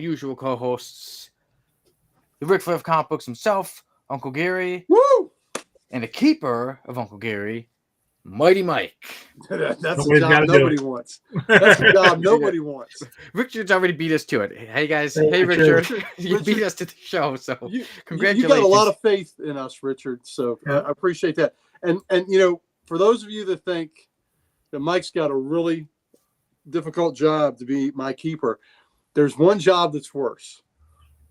usual co-hosts, the Ric Flair of comic books himself, Uncle Gary, Woo! and the keeper of Uncle Gary, Mighty Mike. That's a job nobody wants. That's a job nobody wants. Richard's already beat us to it. Hey guys, hey Richard, you beat us to the show, so congratulations. You got a lot of faith in us, Richard. So I appreciate that. And for those of you that think that Mike's got a really difficult job to be my keeper, there's one job that's worse.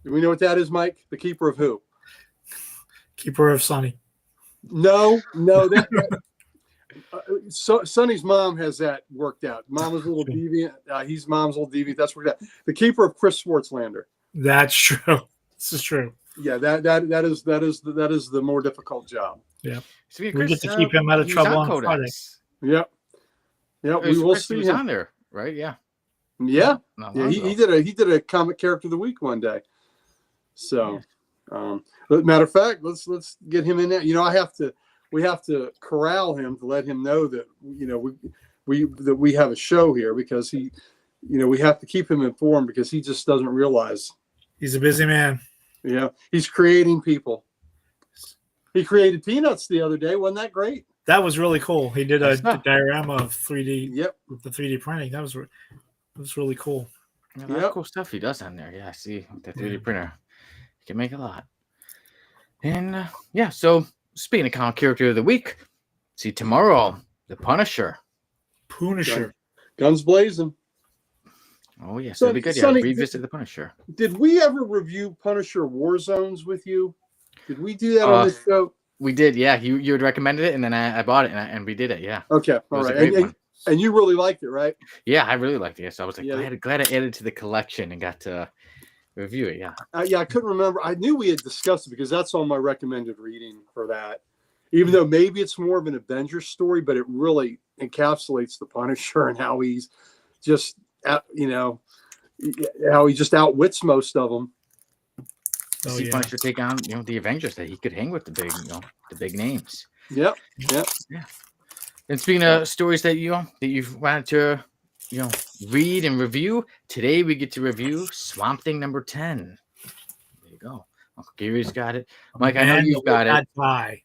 Do we know what that is, Mike? The keeper of who? Keeper of Sonny. No. Sonny's mom has that worked out. Mom is a little deviant. He's mom's a little deviant. That's worked out. The keeper of Chris Schwartzlander. That's true. This is true. Yeah, that is the more difficult job. Yeah, so we get to keep him out of trouble on Friday. Yep. Yeah, we will see him on there, right? Yeah. Yeah. He did a comic character of the week one day. So, but matter of fact, let's get him in there. We have to corral him to let him know that we have a show here, because we have to keep him informed, because he just doesn't realize. He's a busy man. Yeah, he's creating people. He created Peanuts the other day. Wasn't that great? That was really cool. He did a diorama of 3D. Yep. With the 3D printing. That was really cool. Yeah, a lot of cool stuff he does on there. Yeah, see, with the 3D printer, he can make a lot. And so speaking of comic character of the week, see tomorrow, the Punisher. Guns blazing. Oh yes, it'll be good. Yeah, revisit the Punisher. Did we ever review Punisher War Zones with you? Did we do that on this show? We did. Yeah, you had recommended it, and then I bought it, and we did it. Yeah. Okay. All right. And you really liked it, right? Yeah, I really liked it. So I was like, glad I added to the collection and got to review it. Yeah. I couldn't remember. I knew we had discussed it, because that's on my recommended reading for that. Even though maybe it's more of an Avengers story, but it really encapsulates the Punisher and how he's just, how he just outwits most of them. See Punisher take on, the Avengers, that he could hang with the big names. Yep. Yeah. And speaking of stories that you've wanted to, read and review, today we get to review Swamp Thing number 10. There you go. Uncle Gary's got it. Mike, I know you've got it. Die.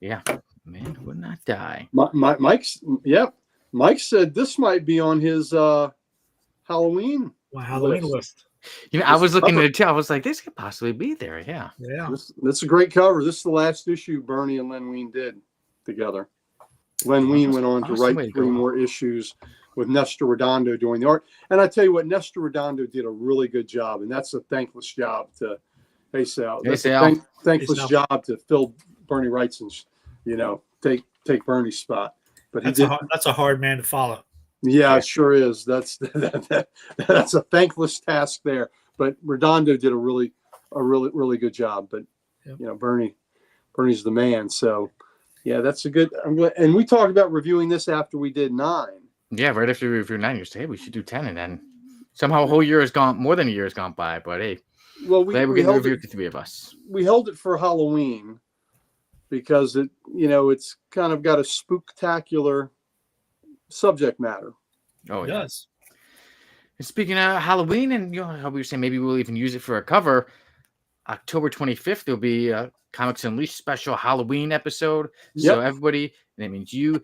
Yeah, man would not die. Mike said this might be on his Halloween list. I was looking at it too. I was like, this could possibly be there. Yeah. This is a great cover. This is the last issue Bernie and Len Wein did together. Len Wein went on to write 3 more issues with Nestor Redondo doing the art. And I tell you what, Nestor Redondo did a really good job, and that's a thankless job to Sal. That's a thankless job to fill Bernie Wrightson's, take Bernie's spot. But that's a hard man to follow. Yeah, it sure is. That's a thankless task there. But Redondo did a really good job. But Bernie's the man. So yeah, that's a good. I'm glad. And we talked about reviewing this after we did 9. Yeah, right after we reviewed 9, you said, hey, we should do 10, and then somehow a whole year has gone. More than a year has gone by. But hey, we're getting to review the 3 of us. We held it for Halloween because it's kind of got a spooktacular subject matter. Oh, yes. And speaking of Halloween, and how we were saying maybe we'll even use it for a cover. October 25th, there'll be a Comics Unleashed special Halloween episode. Yep. So everybody, that means you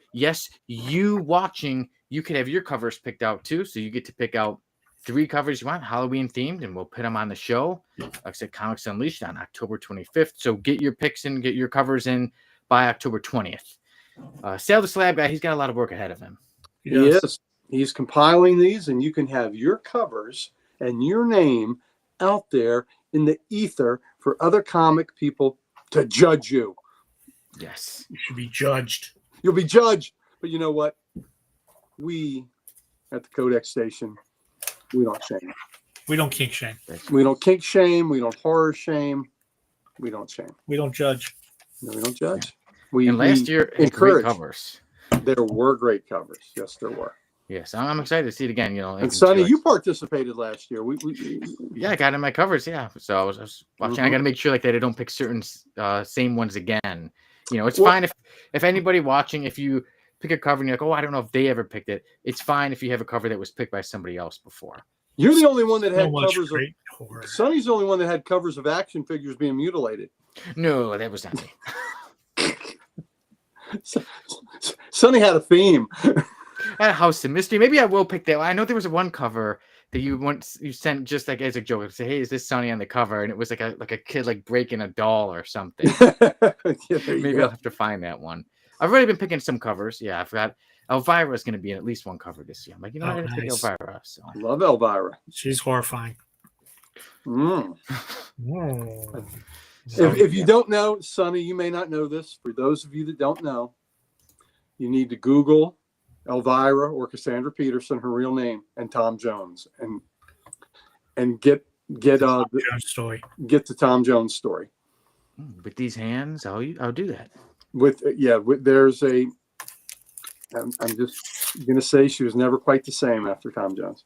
watching, you could have your covers picked out too. So you get to pick out 3 covers you want, Halloween themed, and we'll put them on the show. Like I said, Comics Unleashed on October 25th. So get your picks in, get your covers in by October 20th. Sale the Slab guy, he's got a lot of work ahead of him. Yes. He's compiling these, and you can have your covers and your name out there in the ether for other comic people to judge you. Yes. You should be judged. You'll be judged. But you know what? We at the Codex station, we don't shame. We don't kink shame. We don't kink shame. We don't horror shame. We don't shame. We don't judge. No, we don't judge. And last year, great covers. There were great covers. Yes, there were. Yes, I'm excited to see it again. And Sonny, you participated last year. I got in my covers. Yeah, so I was watching. Mm-hmm. I got to make sure that I don't pick certain same ones again. It's fine if anybody watching, if you pick a cover and you're like, oh, I don't know if they ever picked it. It's fine if you have a cover that was picked by somebody else before. You're the only one that had So much covers of. great horror. Sonny's the only one that had covers of action figures being mutilated. No, that was not me. Sonny had a theme. At House of Mystery. Maybe I will pick that one. I know there was one cover that you sent just like as a joke. Say, hey, is this Sonny on the cover? And it was like a kid like breaking a doll or something. Maybe I'll have to find that one. I've already been picking some covers. Yeah, I forgot. Elvira is going to be in at least one cover this year. I'm like, I'm going to pick Elvira. So. Love Elvira. She's horrifying. Mm. Oh. If you don't know, Sonny, you may not know this. For those of you that don't know, you need to Google Elvira or Cassandra Peterson, her real name, and Tom Jones, and get the story. Get the Tom Jones story. With these hands, I'll do that. There's a. I'm just gonna say she was never quite the same after Tom Jones.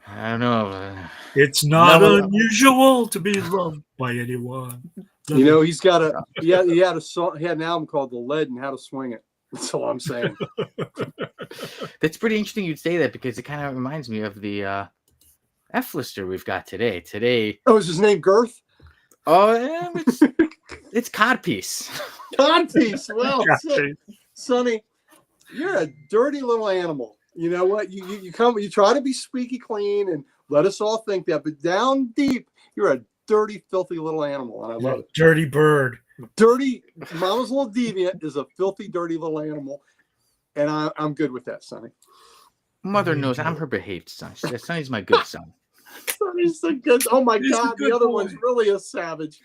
I don't know. It's not unusual to be loved by anyone. You know, he had an album called The Lead and How to Swing It. That's all I'm saying. That's pretty interesting you'd say that, because it kind of reminds me of the F-lister we've got today. Oh, is his name Girth? Oh, yeah, it's Codpiece. Codpiece. Well, Sonny, you're a dirty little animal. You know what? You try to be squeaky clean and let us all think that, but down deep, you're a dirty, filthy little animal, and I love it. Dirty bird. Dirty. Mama's little deviant is a filthy, dirty little animal, and I'm good with that, Sonny. Mother knows I'm her behaved son. Sonny's my good son. Sonny's so good. Oh my He's God, the other one's really a savage.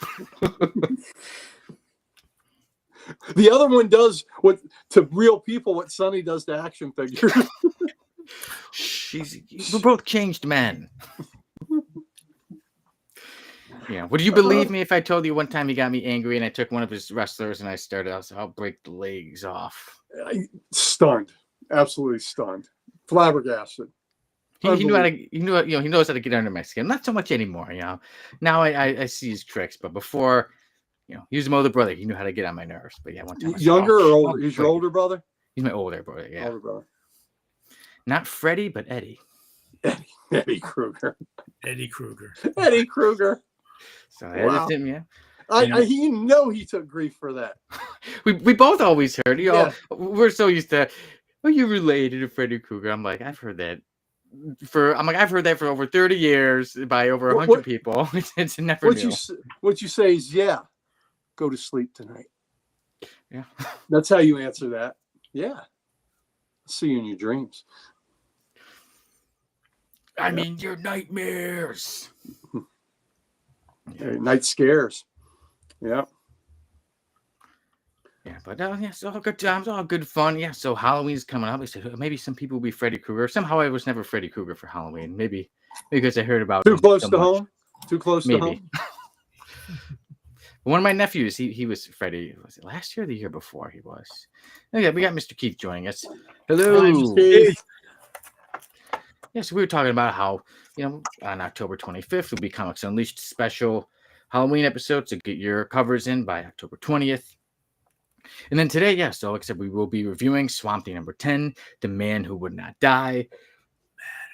The other one does what to real people what Sonny does to action figures. We're both changed men. Yeah. Would you believe me if I told you one time he got me angry and I took one of his wrestlers and I said, I'll break the legs off. Stunned. Absolutely stunned. Flabbergasted. He knows how to get under my skin. Not so much anymore, Now I see his tricks, but before, he was my older brother. He knew how to get on my nerves. But yeah, one time. Younger or older? He's your older brother? He's my older brother, yeah. Older brother. Not Freddie, but Eddie. Eddie Kruger. Eddie Kruger. Eddie Kruger. So I edited him, yeah. He took grief for that. We both always heard, we're so used to, you related to Freddie Kruger. I'm like, I've heard that. I've heard that for over 30 years by over 100 people. It's never new. What you say is, go to sleep tonight. Yeah. That's how you answer that. Yeah. See you in your dreams. I mean, your nightmares. Night scares. Yeah. Yeah, but it's all good times, all good fun. Yeah, so Halloween's coming up. I said maybe some people will be Freddy Krueger. Somehow I was never Freddy Krueger for Halloween. Maybe because I heard about too close to home. Too close to home. One of my nephews, he was Freddy. Was it last year or the year before? He was. Okay, we got Mr. Keith joining us. Hello. Hi, Mr. Keith. Yeah, so we were talking about how on October 25th will be Comics Unleashed special Halloween episode. So get your covers in by October 20th. And then today, so like I said, we will be reviewing Swamp Thing number 10, The Man Who Would Not Die.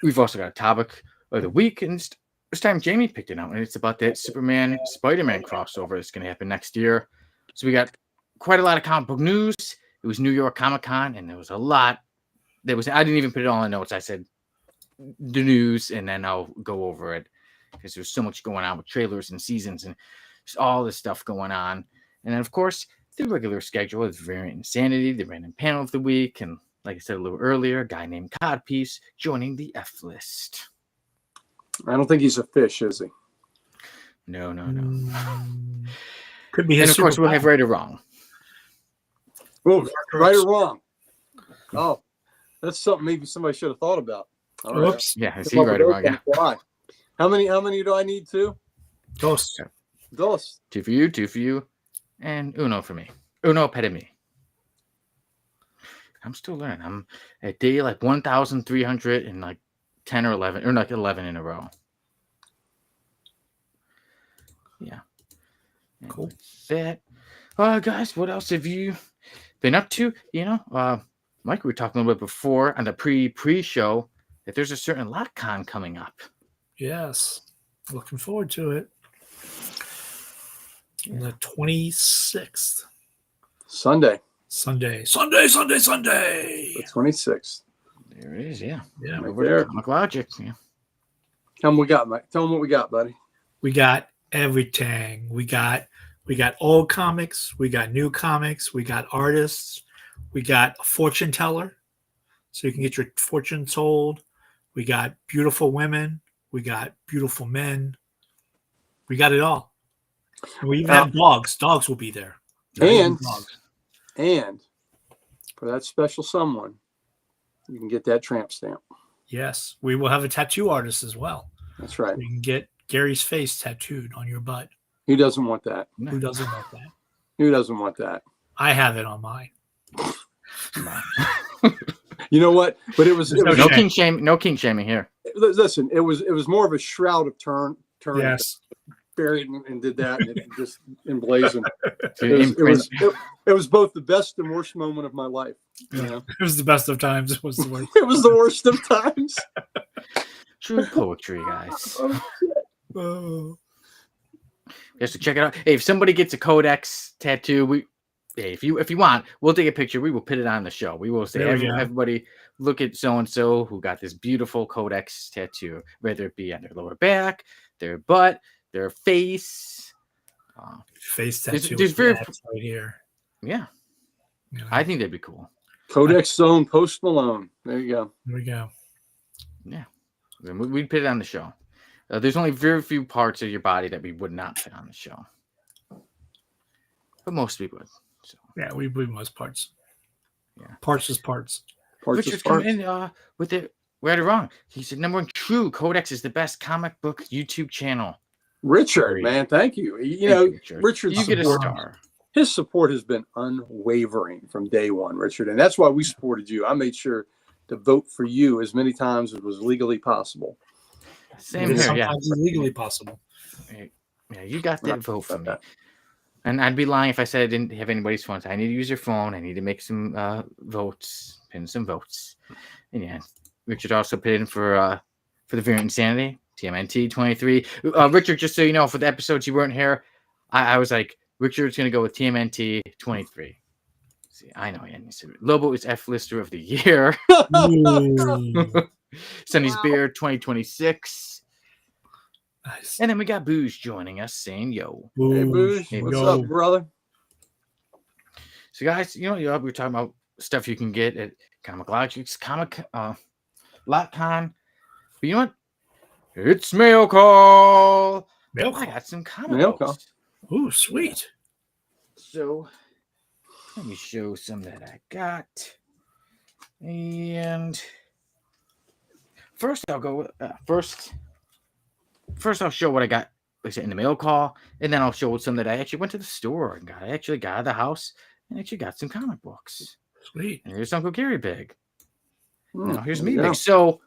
We've also got a topic of the week, and this time Jamie picked it out, and it's about that Superman Spider-Man crossover that's going to happen next year. So we got quite a lot of comic book news. It was New York Comic Con, and there was a lot. I didn't even put it all in notes. I said the news, and then I'll go over it because there's so much going on with trailers and seasons and just all this stuff going on. And then, of course, the regular schedule is Variant Insanity, the random panel of the week, and like I said a little earlier, a guy named Codpiece joining the F list. I don't think he's a fish, is he? No. Could be. And of course, we'll have right or wrong. Oh, right or wrong? Oh, that's something maybe somebody should have thought about. All right. Whoops. Yeah, I see right or wrong. Yeah. Why? How many do I need? Two. Dos. Two for you. And uno for me. Uno per me. I'm still learning. I'm at day 1,300 and 10 or 11, or 11 in a row. Yeah. Cool. That. Guys, what else have you been up to? Mike, we were talking a little bit before on the pre-show that there's a certain LotCon coming up. Yes. Looking forward to it. The 26th. Sunday. Sunday. The 26th. There it is, yeah. Yeah. Right Over there. to Comic Logic. Yeah. Tell them we got, Mike. Tell them what we got, buddy. We got everything. We got old comics. We got new comics. We got artists. We got a fortune teller, so you can get your fortune told. We got beautiful women. We got beautiful men. We got it all. And we even have dogs. Dogs will be there. And Dogs. and for that special someone, you can get that tramp stamp. Yes, we will have a tattoo artist as well. That's right. You can get Gary's face tattooed on your butt. Who doesn't want that? Who doesn't want that? Who doesn't want that? I have it on mine. You know what? But it was No king shame. No king shaming here. listen. It was more of a shroud of turn. Yes. Buried and did that, and it just emblazoned. Imprint. It was both the best and worst moment of my life. You know? It was the best of times. It was the worst. It was the worst of times. True poetry, guys. Oh. Just to check it out. Hey, if somebody gets a Codex tattoo, if you want, we'll take a picture. We will put it on the show. We will say, everybody, look at so and so who got this beautiful Codex tattoo, whether it be on their lower back, their butt, their face. Face tattoo. There's very right here. Yeah, You know, I think that'd be cool. Codex Zone Post Malone. There you go. There we go. Yeah, we'd put it on the show. There's only very few parts of your body that we would not put on the show, but most we would. So Yeah, we most parts. Yeah, parts is parts. Richard's coming in with it. We had it wrong. He said, "Number one, true. Codex is the best comic book YouTube channel." Richard, man, thank you. You know, Richard, you get a star. His support has been unwavering from day one, Richard, and that's why we supported you. I made sure to vote for you as many times as was legally possible. Same here, yeah. Sometimes legally possible. Yeah, you got that vote for me. And I'd be lying if I said I didn't have anybody's phone. I need to use your phone. I need to make some votes, pin some votes. And yeah, Richard also put in for the Variant Insanity, TMNT 23. Richard, just so you know, for the episodes you weren't here, I was like, Richard's going to go with TMNT 23. See, I know. And he said, Lobo is F-lister of the year. Sunny's Beard 2026. Nice. And then we got Booze joining us saying, yo. Hey, Booze. What's up, brother? So, guys, you know, we're talking about stuff you can get at Comic Logic's LotCon. But you know what? It's mail call. I got some comic books. Oh, sweet. So, let me show some that I got. And first, I'll go first I'll show what I got, like I said, in the mail call, and then I'll show some that I actually went to the store and got. I actually got out of the house and actually got some comic books. Sweet. And here's Uncle Gary Big. Now here's me big. So,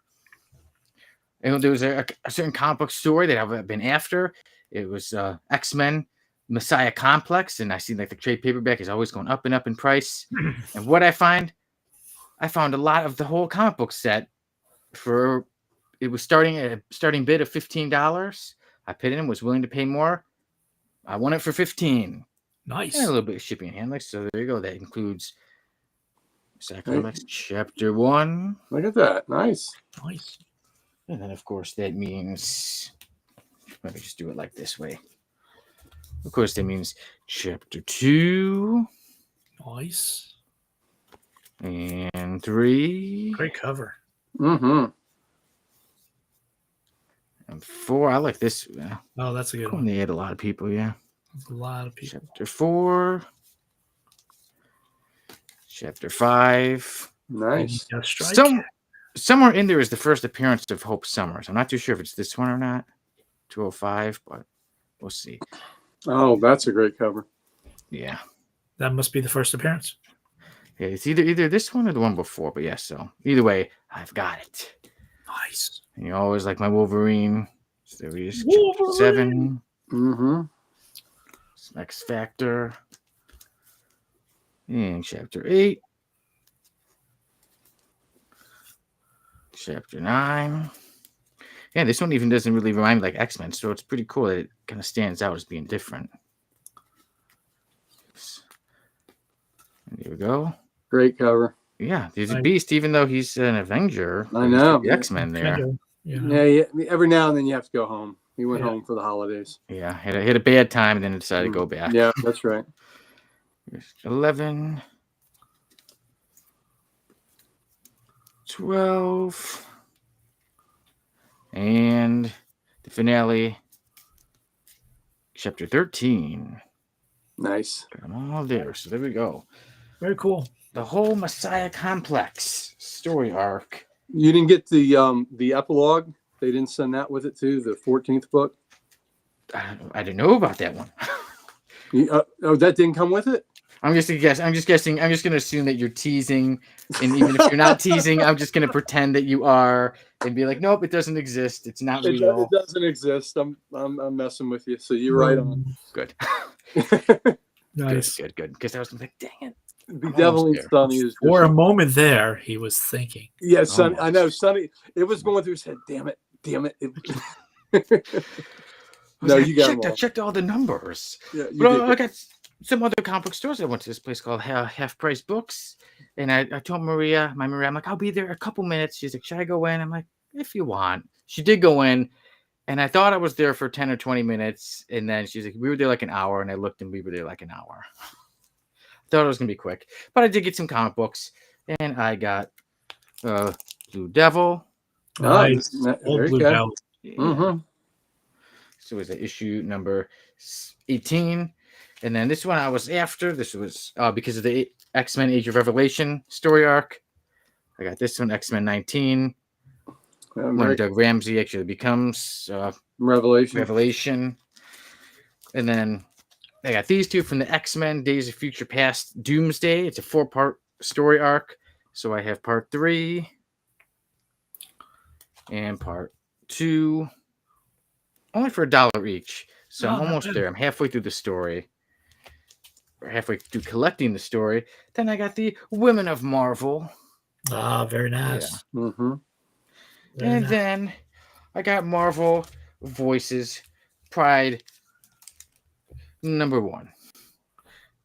there was a certain comic book story that I've been after. It was X-Men Messiah Complex, and I see like the trade paperback is always going up and up in price. And what I found a lot of the whole comic book set for. It was starting at a starting bid of $15. I paid in, was willing to pay more. I won it for $15. Nice. And a little bit of shipping and handling. So there you go. That includes Sacrolex Chapter 1. Look at that. Nice. Nice. And then, of course, that means, let me just do it like this way. Of course, that means Chapter 2. Nice. And 3. Great cover. Mm-hmm. And 4. I like this. Oh, that's a good one. They had a lot of people, yeah. That's a lot of people. Chapter 4. Chapter 5. Nice. Somewhere in there is the first appearance of Hope Summers. I'm not too sure if it's this one or not. 205, but we'll see. Oh, that's a great cover. Yeah. That must be the first appearance. Yeah, it's either this one or the one before, but yeah, so either way, I've got it. Nice. And you always like my Wolverine. So there he is, Wolverine. Chapter 7. Mm-hmm. Some X Factor. And Chapter 8. Chapter 9. Yeah, this one even doesn't really remind me like X-Men, so it's pretty cool that it kind of stands out as being different. And here we go. Great cover. Yeah, he's a beast, even though he's an Avenger. I know. The X-Men there. Yeah, every now and then you have to go home. He went home for the holidays. Yeah, had a bad time and then decided to go back. Yeah, that's right. 11. 12. And the finale, chapter 13. Nice. Got them all there. So there we go. Very cool. The whole Messiah Complex story arc. You didn't get the epilogue? They didn't send that with it too, the 14th book? I didn't know about that one. That didn't come with it? I'm just guessing. I'm just going to assume that you're teasing. And even if you're not teasing, I'm just going to pretend that you are and be like, nope, it doesn't exist. It's not real. It doesn't exist. I'm messing with you. So you're right on. Good. Nice. Good. Because I was like, dang it. The Devil and Sonny is for a moment there, he was thinking. Yeah, Sonny. I know, Sonny. It was going through his head. Damn it. No, you got I checked all the numbers. Yeah, but I got some other comic book stores. I went to this place called Half Price Books, and I told Maria, I'm like, I'll be there a couple minutes. She's like, should I go in? I'm like, if you want. She did go in, and I thought I was there for 10 or 20 minutes, and then she's like, we were there like an hour, and I looked, and we were there like an hour. Thought it was gonna be quick, but I did get some comic books, and I got Blue Devil. Nice. Old Blue Devil. Yeah. Mm-hmm. So it was issue number 18, and then this one I was after. This was because of the X-Men Age of Revelation story arc. I got this one, X-Men 19. When Doug Ramsey actually becomes Revelation, and then I got these two from the X-Men Days of Future Past Doomsday. It's a 4-part story arc. So I have part 3 and part 2, only for $1 each. So I'm almost there. I'm halfway through the story, or halfway through collecting the story. Then I got the Women of Marvel. Very nice. Yeah. Mm-hmm. And then I got Marvel Voices Pride #1.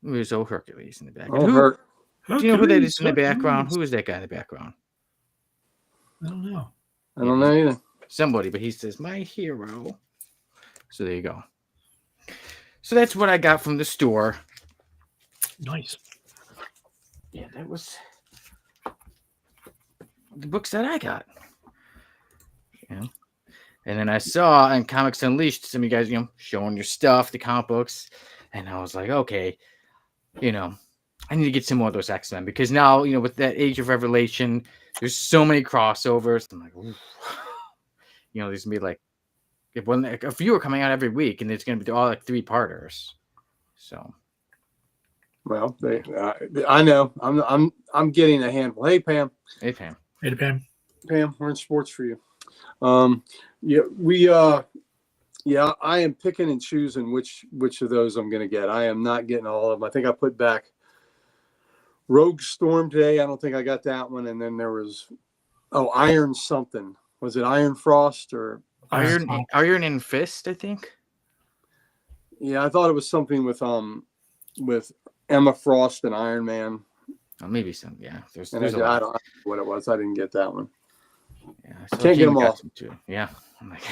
There's old Hercules in the back. Do you know who that is in the background? Who is that guy in the background? I don't know. I don't know either. Somebody, but he says, my hero. So there you go. So that's what I got from the store. Nice. Yeah, that was the books that I got. Yeah. And then I saw on Comics Unleashed some of you guys, showing your stuff, the comic books. And I was like, okay, I need to get some more of those X-Men because now, with that Age of Revelation, there's so many crossovers. I'm like, ooh. There's going to be like a few are coming out every week, and it's going to be all like 3-parters. So, well, I know I'm getting a handful. Hey, Pam. Hey, Pam. Hey, Pam. Pam, we're in sports for you. I am picking and choosing which of those I'm going to get. I am not getting all of them. I think I put back Rogue Storm today. I don't think I got that one. And then there was Iron something. Was it Iron Frost or Iron and Fist? I think. Yeah, I thought it was something with Emma Frost and Iron Man. Oh, maybe some. Yeah, there's I don't know what it was. I didn't get that one. Yeah, so can't get them all. Yeah, I'm like,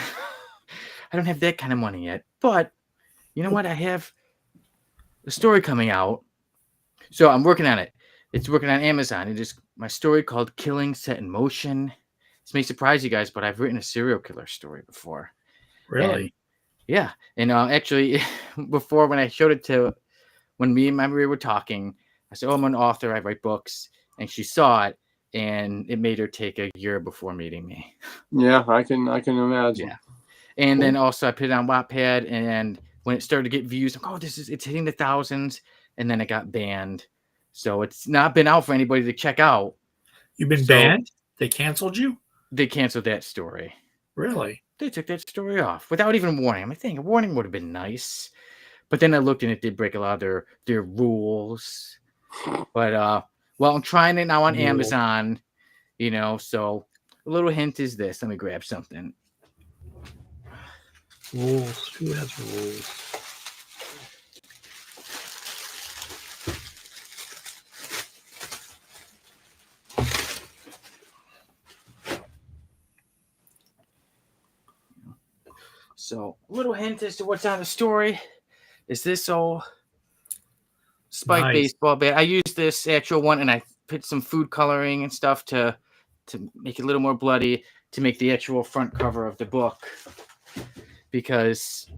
I don't have that kind of money yet. But you know what? I have a story coming out, so I'm working on it. It's working on Amazon. It is my story called "Killing Set in Motion." This may surprise you guys, but I've written a serial killer story before. Really? And actually, before when I showed it when me and my Maria were talking, I said, I'm an author. I write books. And she saw it, and it made her take a year before meeting me. Yeah, I can imagine. Yeah. And then also I put it on Wattpad, and when it started to get views, I'm like, it's hitting the thousands. And then it got banned. So it's not been out for anybody to check out. You've been banned? They canceled you? They canceled that story. Really? They took that story off without even warning. I'm like, a warning would have been nice. But then I looked, and it did break a lot of their rules. But I'm trying it now on Amazon, so a little hint is this. Let me grab something. Rules. Who has rules? So, a little hint as to what's on the story is this old spiked baseball bat. I used this actual one, and I put some food coloring and stuff to make it a little more bloody, to make the actual front cover of the book. Because,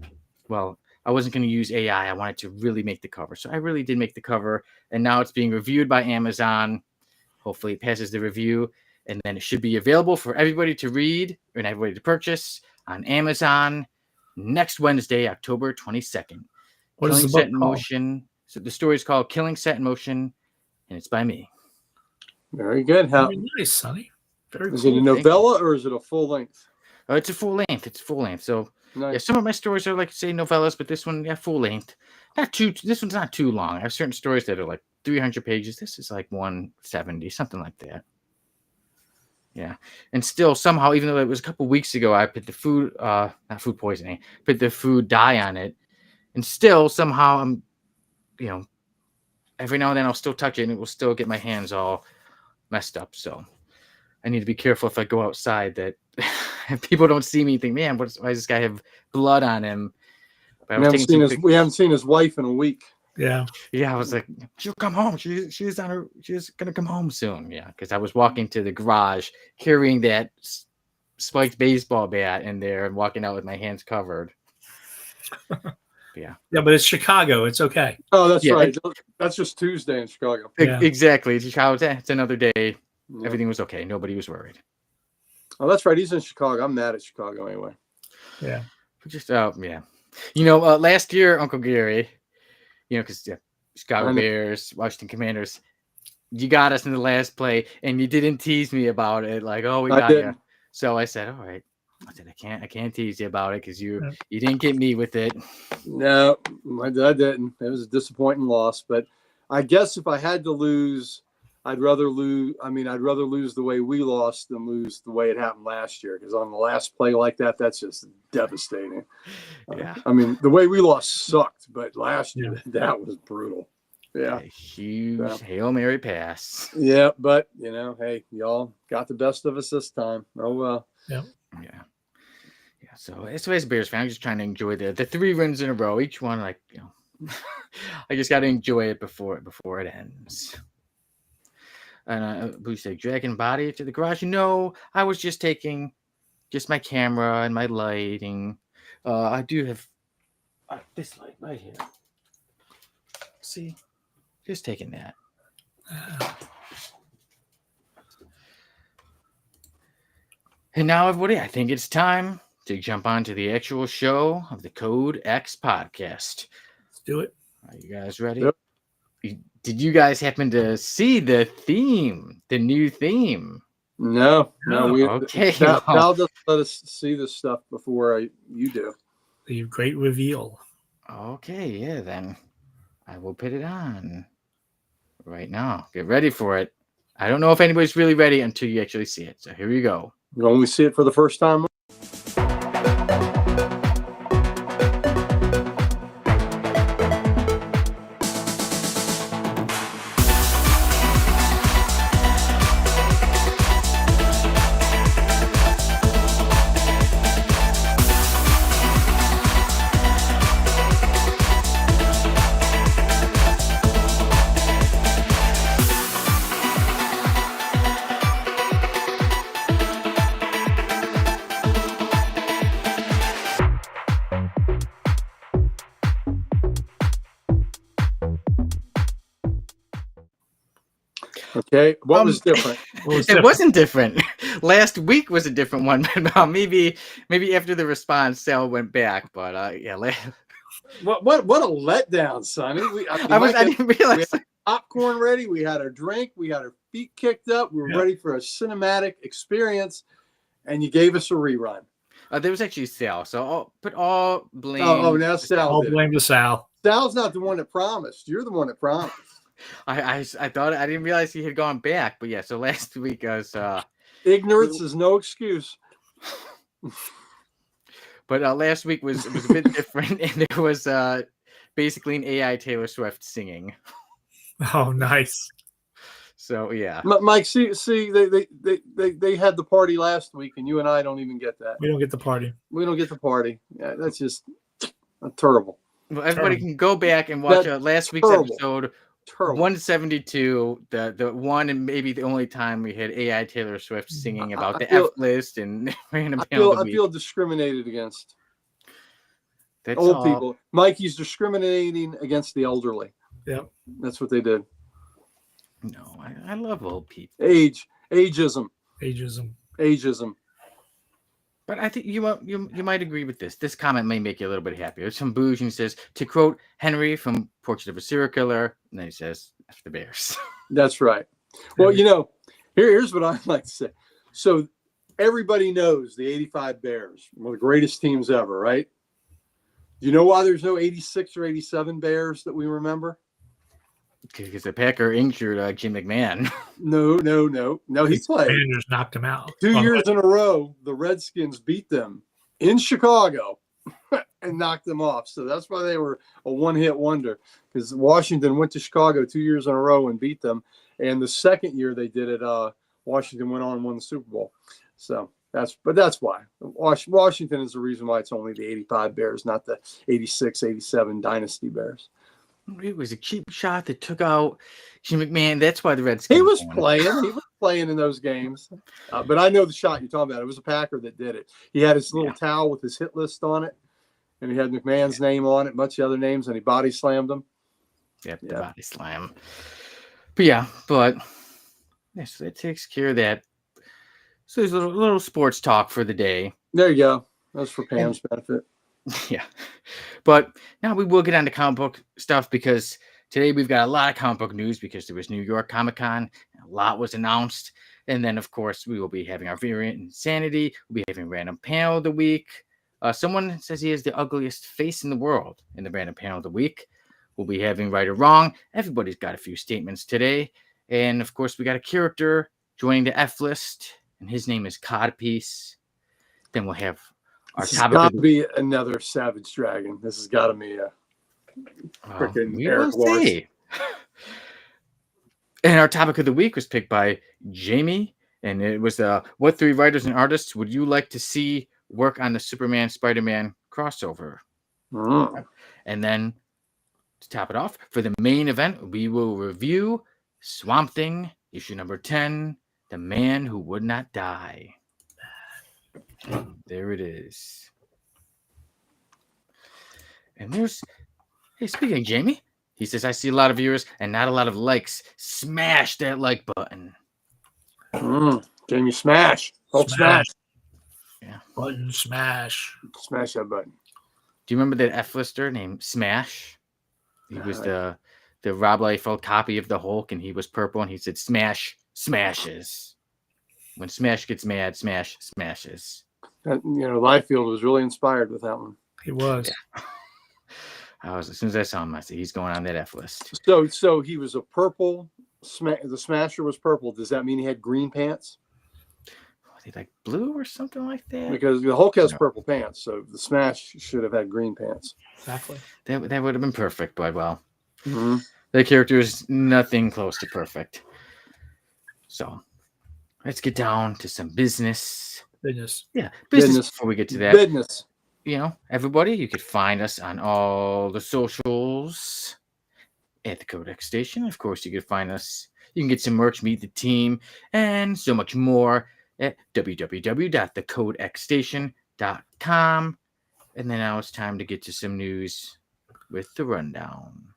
well, I wasn't going to use AI. I wanted to really make the cover. So I really did make the cover, and now it's being reviewed by Amazon. Hopefully it passes the review, and then it should be available for everybody to read and everybody to purchase on Amazon next Wednesday, October 22nd. What is the book called? Motion. So the story is called Killing Set in Motion, and it's by me. Very good. Very nice, Sonny. Very is cool. it a novella or is it a full length? It's a full length. It's full length. So nice. Yeah, some of my stories are like, say, novellas, but this one, full length. This one's not too long. I have certain stories that are like 300 pages. This is like 170, something like that. Yeah. And still somehow, even though it was a couple weeks ago, I put the food, not food poisoning, put the food dye on it. And still somehow I'm, every now and then I'll still touch it and it will still get my hands all messed up. So I need to be careful if I go outside that people don't see me and think, man, why does this guy have blood on him? We haven't seen his wife in a week. Yeah. Yeah, I was like, she'll come home. She's gonna come home soon. Yeah, because I was walking to the garage carrying that spiked baseball bat in there and walking out with my hands covered. Yeah. Yeah, but it's Chicago. It's okay. Oh, that's right. That's just Tuesday in Chicago. Yeah. Exactly. It's another day. Yeah. Everything was okay. Nobody was worried. Oh, that's right. He's in Chicago. I'm mad at Chicago anyway. Yeah. Yeah. Last year, Uncle Gary, because Chicago Bears, Washington Commanders, you got us in the last play, and you didn't tease me about it. Like, oh, we got you. So I said, all right. I said, I can't tease you about it because you didn't get me with it. No, I didn't. It was a disappointing loss, but I guess if I had to lose, I'd rather lose the way we lost than lose the way it happened last year. Because on the last play like that, that's just devastating. Yeah. The way we lost sucked, but last year that was brutal. Yeah. A huge Hail Mary pass. Yeah, but hey, y'all got the best of us this time. Oh well. Yeah. Yeah. Yeah. So as a Bears fan, I'm just trying to enjoy the 3 wins in a row. Each one, I just got to enjoy it before it ends. And Blue said, dragging body to the garage. No, I was just taking my camera and my lighting. I do have this light right here. See, just taking that. And now, everybody, I think it's time to jump onto the actual show of the Code X podcast. Let's do it. Are you guys ready? Yep. Did you guys happen to see the new theme? No. Okay. Val doesn't let us see this stuff before you do. The great reveal. Okay, yeah, then I will put it on right now. Get ready for it. I don't know if anybody's really ready until you actually see it. So here we go. When we see it for the first time. Okay, what was different? It wasn't different. Last week was a different one. maybe after the response, Sal went back. But What a letdown, Sonny. I didn't realize. We had popcorn ready. We had our drink. We had our feet kicked up. We were ready for a cinematic experience, and you gave us a rerun. There was actually Sal, so I'll put all blame. Oh, now Sal. All blame to Sal. Sal's not the one that promised. You're the one that promised. I thought I didn't realize he had gone back, but yeah. So last week I was Ignorance is no excuse. But last week was a bit different, and there was basically an AI Taylor Swift singing. Oh, nice. So yeah, Mike, see, they had the party last week, and you and I don't even get that. We don't get the party. We don't get the party. Yeah, that's just terrible. well, everybody can go back and watch last week's terrible. episode. Terrible. 172, the one and maybe the only time we had AI Taylor Swift singing about the feel- F list and random I panel of the feel week. discriminated against. That's Old all. people. Mikey's discriminating against the elderly. Yep. That's what they did. No, I love old people. Ageism. But I think you might agree with this. This comment may make you a little bit happier. There's some booze, and he says, to quote Henry from Portrait of a Serial Killer, and then he says, F the Bears. That's right. Well, here's what I'd like to say. So everybody knows the 85 Bears, one of the greatest teams ever, right? Do you know why there's no 86 or 87 Bears that we remember? Because the Packer injured Jim McMahon. No. He played. Commanders knocked him out. 2 years in a row, the Redskins beat them in Chicago and knocked them off. So that's why they were a one-hit wonder, because Washington went to Chicago 2 years in a row and beat them. And the second year they did it, Washington went on and won the Super Bowl. So that's why. Washington is the reason why it's only the 85 Bears, not the 86, 87 Dynasty Bears. It was a cheap shot that took out Jim McMahon. That's why the Redskins He was won. playing. He was playing in those games. But I know the shot you're talking about. It was a Packer that did it. He had his little towel with his hit list on it, and he had McMahon's name on it, bunch of other names, and he body slammed him. Yep, the body slam. But yes, that takes care of that. So there's a little sports talk for the day. There you go. That's for Pam's benefit. Yeah. But now we will get on to comic book stuff, because today we've got a lot of comic book news, because there was New York Comic Con. A lot was announced. And then, of course, we will be having our variant insanity. We'll be having random panel of the week. Someone says he has the ugliest face in the world in the random panel of the week. We'll be having right or wrong. Everybody's got a few statements today. And, of course, we got a character joining the F list, and his name is Codpiece. Then we'll have our This has topic. got to be another Savage Dragon. This has got to be a freaking we Eric will Lawrence. see. And our topic of the week was picked by Jamie, and it was what three writers and artists would you like to see work on the Superman Spider-Man crossover? And then to top it off, for the main event, we will review Swamp Thing issue number 10, The Man Who Would Not Die. There it is. And hey, speaking of Jamie, he says, I see a lot of viewers and not a lot of likes. Smash that like button. Jamie, smash. Hulk smash. Yeah. Button smash. Smash that button. Do you remember that F-lister named Smash? He was the Rob Liefeld copy of the Hulk, and he was purple, and he said, Smash smashes. When Smash gets mad, Smash smashes. Liefeld was really inspired with that one. He was. Yeah. As soon as I saw him, I said, he's going on that F list. So he was a purple. The Smasher was purple. Does that mean he had green pants? Was he like blue or something like that? Because the Hulk has purple pants, so the Smash should have had green pants. Exactly. That would have been perfect, but the character is nothing close to perfect. So let's get down to some business. Yeah, business. Before we get to that. Business. Everybody, you could find us on all the socials at the Codex Station. Of course, you could find us. You can get some merch, meet the team, and so much more at www.thecodexstation.com. And then now it's time to get to some news with the rundown.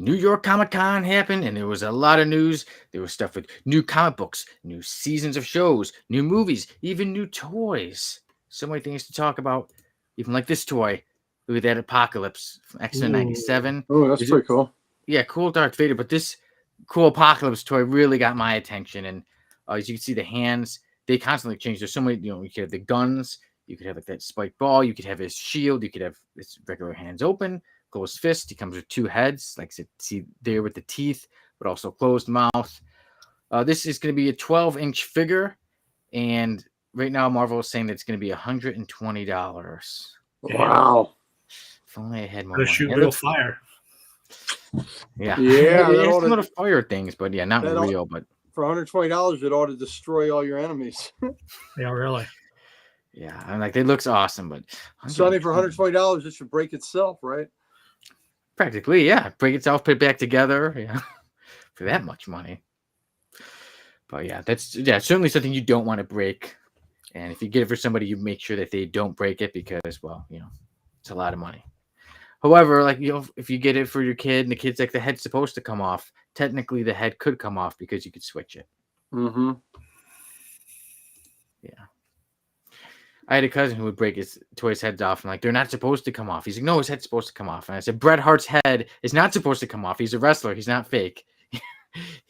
New York Comic Con happened, and there was a lot of news. There was stuff with new comic books, new seasons of shows, new movies, even new toys. So many things to talk about, even like this toy. Look at that Apocalypse from X-Men 97. Oh, that's pretty cool. Yeah, cool Darth Vader, but this cool Apocalypse toy really got my attention. And as you can see, the hands, they constantly change. There's so many, you could have the guns, you could have like that spiked ball, you could have his shield, you could have his regular hands open. closed fist. He comes with 2 heads, like I said, see there with the teeth, but also closed mouth. This is going to be a 12-inch figure, and right now Marvel is saying that it's going to be $120. Wow. If only I had more Gonna money. shoot It real looks- fire. Yeah, Yeah, it that has ought some to- little fire things, but yeah, not that ought- real. But For $120, it ought to destroy all your enemies. Yeah, really. yeah, I'm like, it looks awesome, but Sonny, for $120, it should break itself, right? practically, yeah, break itself, put it back together, yeah, for that much money. But yeah, that's certainly something you don't want to break. And if you get it for somebody, you make sure that they don't break it because, well, it's a lot of money. However, like, if you get it for your kid and the kid's like, the head's supposed to come off, technically the head could come off because you could switch it. Mm-hmm. Yeah. I had a cousin who would break his toys' heads off, and like, they're not supposed to come off. He's like, no, his head's supposed to come off. And I said, Bret Hart's head is not supposed to come off. He's a wrestler. He's not fake.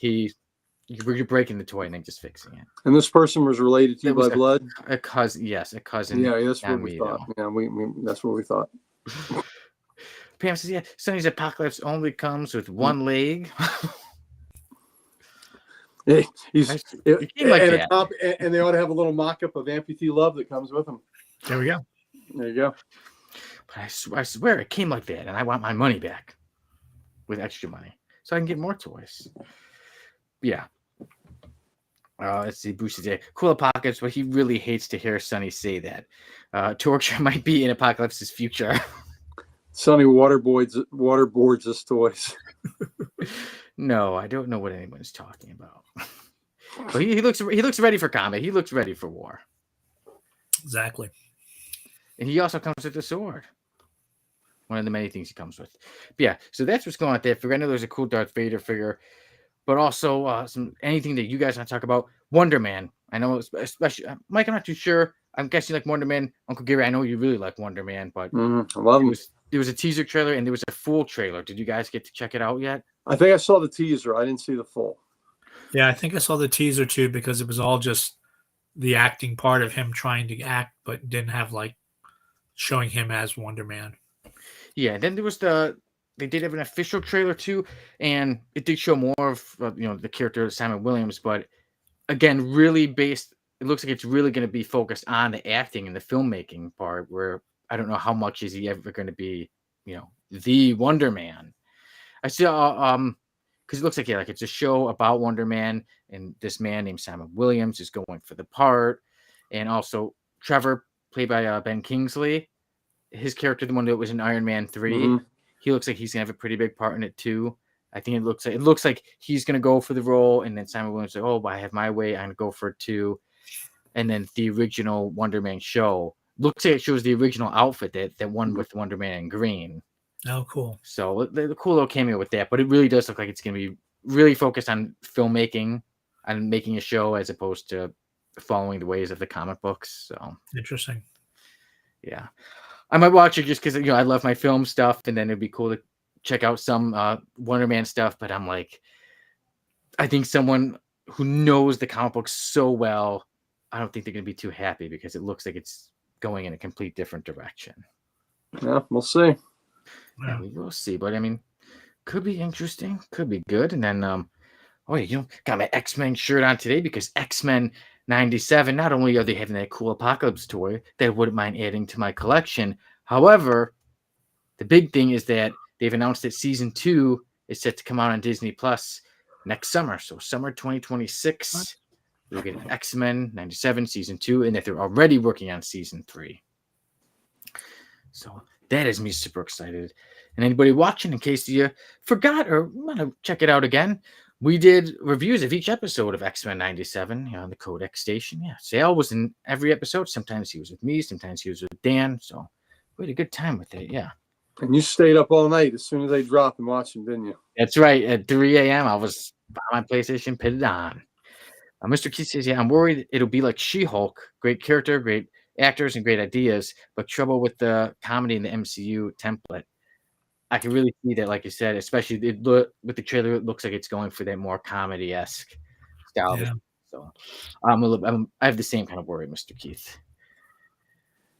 You're breaking the toy and then just fixing it. And this person was related to you by blood? A cousin, yes, a cousin. Yeah, that's what not we me, thought. though. Yeah, we that's what we thought. Pam says, yeah, Sonny's apocalypse only comes with one leg. Hey, he's It came like that. and they ought to have a little mock-up of amputee love that comes with them. There we go. There you go. But I swear it came like that, and I want my money back with extra money so I can get more toys. Yeah. Let's see. Bruce says, cool apocalypse, but he really hates to hear Sonny say that. Torture might be in Apocalypse's future. Sonny waterboards his toys. No, I don't know what anyone's talking about. But he looks ready for combat. He looks ready for war. Exactly. And he also comes with a sword. One of the many things he comes with. But yeah, so that's what's going on with that figure. I know there's a cool Darth Vader figure, but also anything that you guys want to talk about. Wonder Man. I know, especially Mike, I'm not too sure. I'm guessing you like Wonder Man. Uncle Gary, I know you really like Wonder Man, but I love him. There was a teaser trailer and there was a full trailer. Did you guys get to check it out yet? I think I saw the teaser. I didn't see the full. Yeah, I think I saw the teaser too because it was all just the acting part of him trying to act, but didn't have like showing him as Wonder Man. Yeah, then there was they did have an official trailer too, and it did show more of the character of Simon Williams, but again, really based. It looks like it's really going to be focused on the acting and the filmmaking part. Where I don't know how much is he ever going to be, the Wonder Man. I saw because it looks like it's a show about Wonder Man, and this man named Simon Williams is going for the part, and also Trevor, played by Ben Kingsley, his character, the one that was in Iron Man 3, he looks like he's gonna have a pretty big part in it too. I think it looks like he's gonna go for the role, and then Simon Williams like, oh, but I have my way, I'm gonna go for it too. And then the original Wonder Man show looks like it shows the original outfit that one with Wonder Man in green. Oh, cool. So the cool little cameo with that, but it really does look like it's going to be really focused on filmmaking and making a show as opposed to following the ways of the comic books. So Interesting. Yeah, I might watch it just because I love my film stuff, and then it'd be cool to check out some Wonder Man stuff. But I'm like, I think someone who knows the comic books so well, I don't think they're going to be too happy because it looks like it's going in a complete different direction. Yeah, we'll see. Yeah, we will see, but I mean, could be interesting, could be good. And then, got my X-Men shirt on today because X-Men 97. Not only are they having that cool Apocalypse toy that I wouldn't mind adding to my collection. However, the big thing is that they've announced that season 2 is set to come out on Disney Plus next summer. So summer 2026, we'll get X-Men 97 season 2, and that they're already working on season 3. So that is me super excited. And anybody watching, in case you forgot or want to check it out again, we did reviews of each episode of X-Men 97 on the Codex station. Yeah, Sale was in every episode. Sometimes he was with me, sometimes he was with Dan. So we had a good time with it. Yeah. And you stayed up all night as soon as they dropped and watched them, didn't you? That's right. At 3 a.m., I was on my PlayStation, put it on. Mr. Keith says, yeah, I'm worried it'll be like She-Hulk. Great character, great actors, and great ideas, but trouble with the comedy in the MCU template. I can really see that, like you said, especially with the trailer, it looks like it's going for that more comedy-esque style. Yeah. So I have the same kind of worry, Mr. Keith.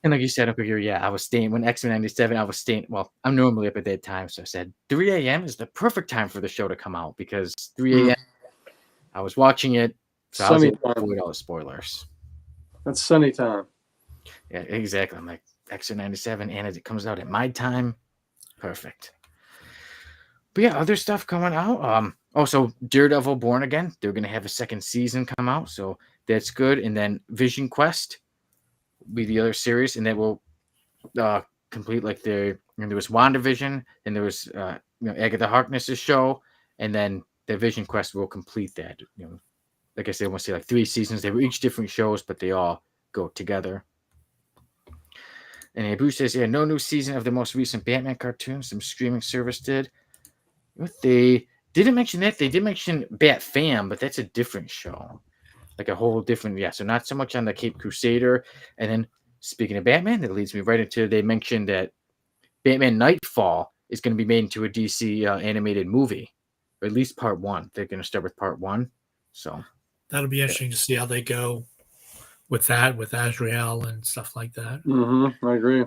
And like you said up here, yeah, I was staying when X-Men 97, I was staying. Well, I'm normally up at that time, so I said 3 a.m. is the perfect time for the show to come out because 3 a.m. I was watching it, so I was Sunny able to time. avoid all the spoilers. That's sunny time. Yeah, exactly. I'm like X-Men 97, and as it comes out at my time, perfect. But yeah, other stuff coming out. Also Daredevil Born Again. They're gonna have a second season come out, so that's good. And then Vision Quest will be the other series, and that will complete like there was WandaVision, and there was Agatha Harkness's show, and then the Vision Quest will complete that. Like I said, I want to say like 3 seasons. They were each different shows, but they all go together. And Bruce says, yeah, no new season of the most recent Batman cartoon. Some streaming service did. They didn't mention that. They did mention Bat Fam, but that's a different show. Like a whole different, yeah. So not so much on the Cape Crusader. And then speaking of Batman, that leads me right into, they mentioned that Batman Nightfall is going to be made into a DC animated movie, or at least part 1. They're going to start with part 1. So that'll be interesting to see how they go with that, with Azrael and stuff like that. I agree.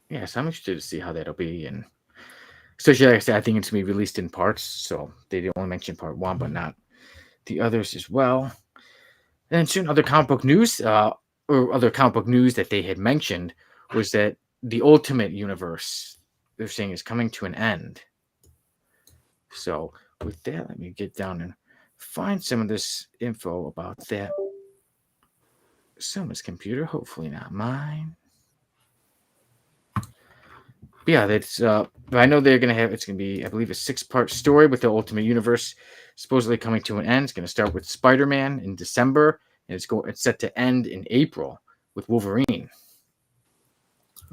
Yeah, so I'm interested to see how that'll be. And especially, like I said, I think it's going to be released in parts. So they only mention part 1, but not the others as well. And then soon, other comic book news, or other comic book news that they had mentioned was that the Ultimate Universe, they're saying, is coming to an end. So with that, let me get down and find some of this info about that. Someone's computer, hopefully not mine. But yeah, that's. I know they're gonna have. It's gonna be, I believe, a 6-part story with the Ultimate Universe supposedly coming to an end. It's gonna start with Spider-Man in December, and it's set to end in April with Wolverine.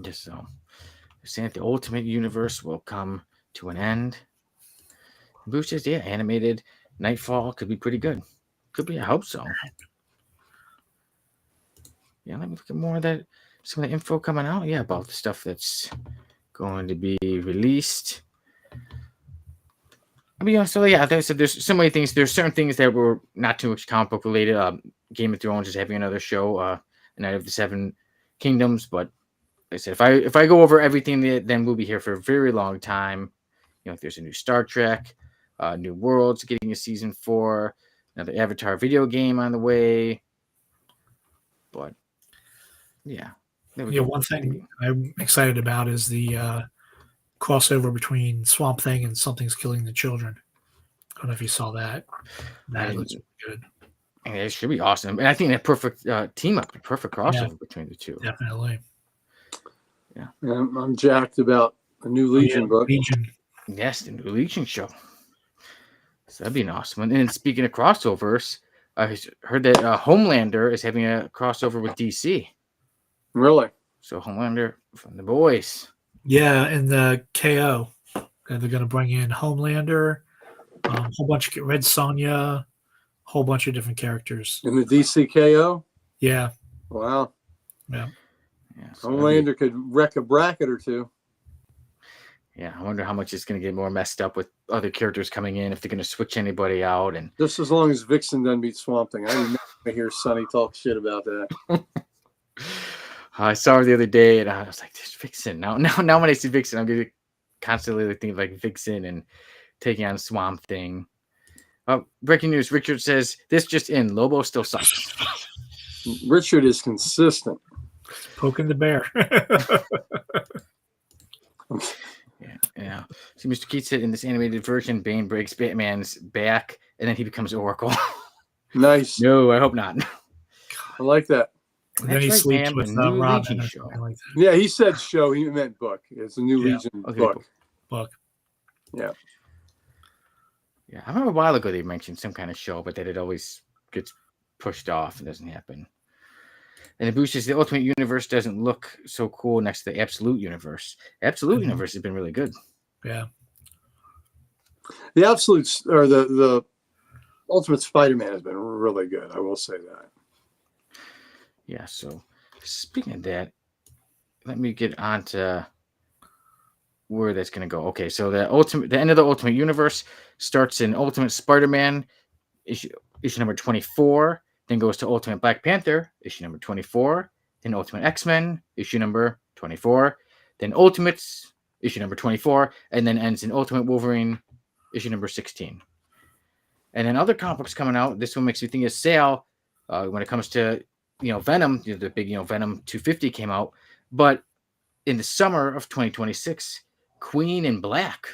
Just so they're saying that the Ultimate Universe will come to an end. Bruce says, yeah, animated Nightfall could be pretty good. Could be. I hope so. Yeah, let me look at more of that. Some of the info coming out. Yeah, about the stuff that's going to be released. I mean, so yeah, there's so many things. There's certain things that were not too much comic book related. Game of Thrones is having another show, Night of the Seven Kingdoms. But like I said, if I go over everything, then we'll be here for a very long time. If there's a new Star Trek, New Worlds getting a season 4, another Avatar video game on the way. But yeah. One thing I'm excited about is the crossover between Swamp Thing and Something's Killing the Children. I don't know if you saw that. That looks good. And it should be awesome. And I think that perfect team up, perfect crossover between the two. Definitely. Yeah. I'm jacked about the new Legion book. Legion. Yes, the new Legion show. So that'd be an awesome one. And then speaking of crossovers, I heard that Homelander is having a crossover with DC. Really? So Homelander from the boys. Yeah, and the KO. They're going to bring in Homelander, a whole bunch of Red Sonja, whole bunch of different characters. In the DCKO? Yeah. Wow. Yeah. So Homelander could wreck a bracket or two. Yeah, I wonder how much it's going to get more messed up with other characters coming in, if they're going to switch anybody out. And just as long as Vixen doesn't beat Swamp Thing. I didn't want to hear Sonny talk shit about that. I saw her the other day, and I was like, "There's Vixen." Now when I see Vixen, I'm going to constantly think of like Vixen and taking on Swamp Thing. Breaking news: Richard says this just in: Lobo still sucks. Richard is consistent. Poking the bear. Yeah. So Mr. Keats said in this animated version, Bane breaks Batman's back, and then he becomes Oracle. Nice. No, I hope not. I like that. And then he sleeps Pam, with a new Robin Legion or show. something like that. Yeah, he said show. He meant book. It's a new Legion book. Book. Yeah. Yeah, I remember a while ago they mentioned some kind of show, but that it always gets pushed off and doesn't happen. And the Bruce says the Ultimate Universe doesn't look so cool next to the Absolute Universe. Absolute Universe has been really good. Yeah. The Absolutes or the Ultimate Spider-Man has been really good. I will say that. Yeah, so speaking of that, let me get on to where that's going to go. Okay, so the end of the Ultimate Universe starts in Ultimate Spider-Man issue number 24, then goes to Ultimate Black Panther issue number 24, then Ultimate X-Men, issue number 24, then Ultimates, issue number 24, and then ends in Ultimate Wolverine, issue number 16. And then other comic books coming out. This one makes me think of sale when it comes to, Venom. The big, Venom 250 came out. But in the summer of 2026, Queen in Black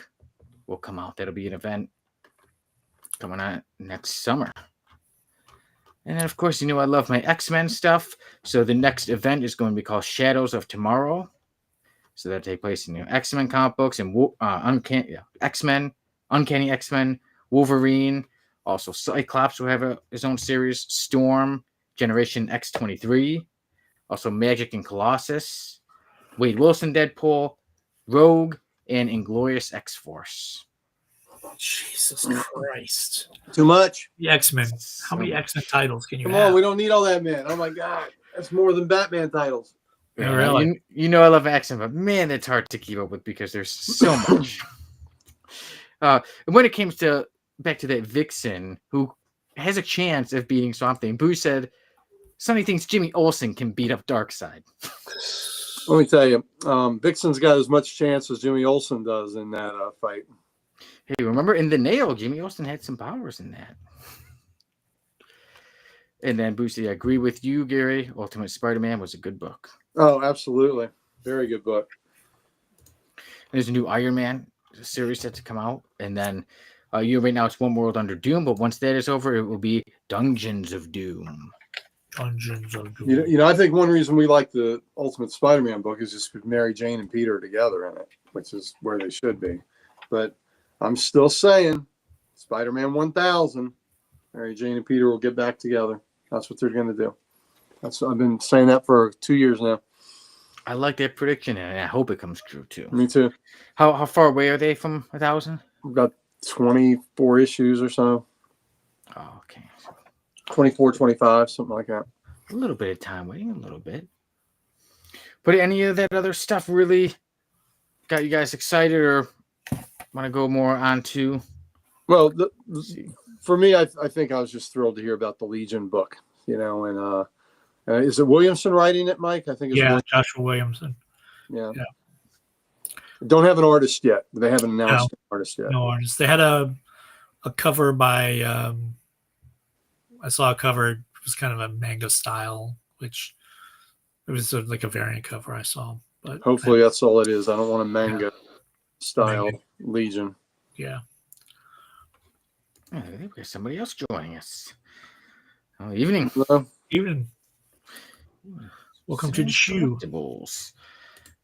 will come out. That'll be an event coming out next summer. And then, of course, I love my X-Men stuff. So the next event is going to be called Shadows of Tomorrow. So that'll take place in X-Men comic books and X-Men, Uncanny X-Men, Wolverine. Also, Cyclops will have his own series. Storm, Generation X23. Also, Magic and Colossus. Wade Wilson, Deadpool. Rogue, and Inglorious X-Force. Jesus Christ. Too much. The X-Men. How many X-Men titles can you have? Come on, we don't need all that, man. Oh my God. That's more than Batman titles. Yeah, really? I love X-Men, but man, it's hard to keep up with because there's so much. And when it comes to back to that Vixen, who has a chance of beating Swamp Thing, Boo said Sonny thinks Jimmy Olsen can beat up Darkseid. Let me tell you, Vixen's got as much chance as Jimmy Olsen does in that fight. Hey, remember in The Nail, Jimmy Olsen had some powers in that. And then Boosie, I agree with you, Gary. Ultimate Spider-Man was a good book. Oh, absolutely. Very good book. There's a new Iron Man series set to come out. And then right now it's One World Under Doom, but once that is over, it will be Dungeons of Doom. Dungeons of Doom. I think one reason we like the Ultimate Spider-Man book is just with Mary Jane and Peter together in it, which is where they should be. But I'm still saying Spider-Man 1000, Mary Jane and Peter will get back together. That's what they're going to do. I've been saying that for 2 years now. I like that prediction, and I hope it comes true too. Me too. How far away are they from 1000? About 24 issues or so. Oh, okay. 24, 25, something like that. A little bit of time waiting, a little bit. But any of that other stuff really got you guys excited, or want to go more on to? Well, for me, I think I was just thrilled to hear about the Legion book, and is it Williamson writing it, Mike? I think it's Joshua Williamson. Yeah. Don't have an artist yet. They haven't announced an artist yet. No artist. They had a cover by I saw a cover. It was kind of a manga style, which it was like a variant cover I saw. But hopefully that's all it is. I don't want a manga style Legion. Yeah. Oh, there's somebody else joining us. Oh, evening. Evening. Welcome to the shoe.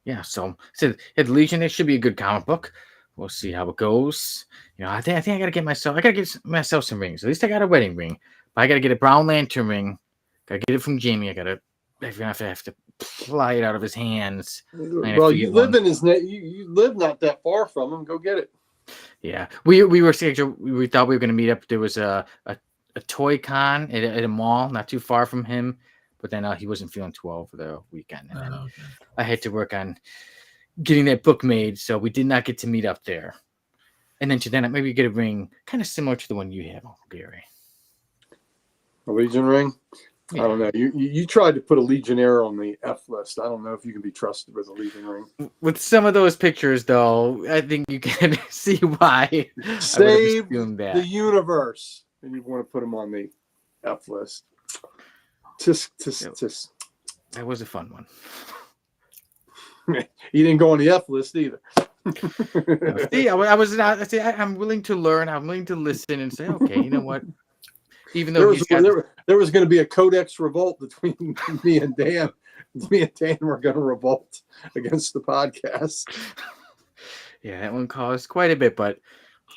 Yeah, so the Legion, it should be a good comic book. We'll see how it goes. I think I gotta get myself some rings. At least I got a wedding ring. But I gotta get a Brown Lantern ring. Gotta get it from Jamie. I'm gonna have to pry it out of his hands. Well, you live you live not that far from him. Go get it. Yeah, we thought we were gonna meet up. There was a toy con at a mall not too far from him, but then he wasn't feeling too well for the weekend, and then I had to work on getting that book made, so we did not get to meet up there. And then maybe get a ring kind of similar to the one you have, Gary. A Legion ring? Yeah. I don't know. You tried to put a Legionnaire on the F list. I don't know if you can be trusted with a Legion ring. With some of those pictures, though, I think you can see why. Save the universe. And you want to put them on the F list. Tisk. That was a fun one. You didn't go on the F list either. See, I was not. I'm willing to learn. I'm willing to listen and say, okay, you know what? Even though there was going to be a codex revolt between me and Dan. Me and Dan were going to revolt against the podcast. Yeah, that one caused quite a bit, but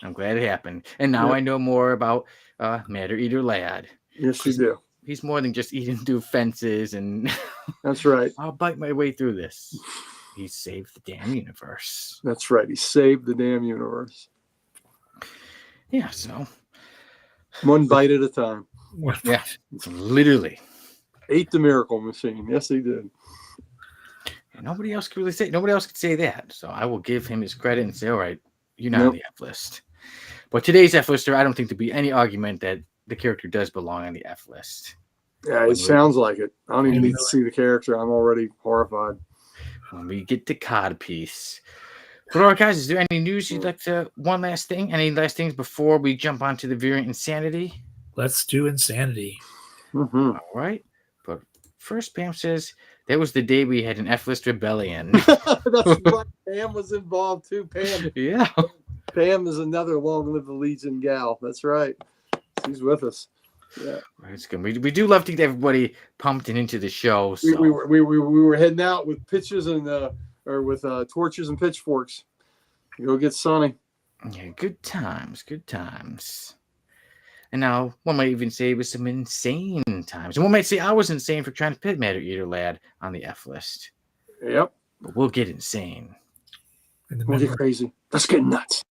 I'm glad it happened. And now I know more about Matter Eater Lad. Yes, you do. He's more than just eating through fences and. That's right. I'll bite my way through this. He saved the damn universe. That's right. He saved the damn universe. Yeah, so. One bite at a time. Yeah, literally. Ate the miracle machine. Yes, he did. And nobody else could say that. So I will give him his credit and say, all right, you're not on the F list. But today's F lister, I don't think there'll be any argument that the character does belong on the F list. Yeah, it sounds like it. I don't even need to see the character. I'm already horrified. When we get to Codpiece. But all right, guys, is there any news you'd like to? One last thing. Any last things before we jump onto the variant insanity? Let's do insanity. Mm-hmm. All right. But first, Pam says that was the day we had an F-list rebellion. That's right. Pam was involved too. Pam. Yeah. Pam is another Long Live the Legion gal. That's right. She's with us. Yeah. It's good. We do love to get everybody pumped and into the show. So. We were heading out with pitches and with torches and pitchforks. Go get Sonny. Yeah, good times, good times. And now one might even say it was some insane times. And one might say I was insane for trying to pit Matter Eater Lad on the F list. Yep. But we'll get insane. We'll get crazy. Let's get nuts.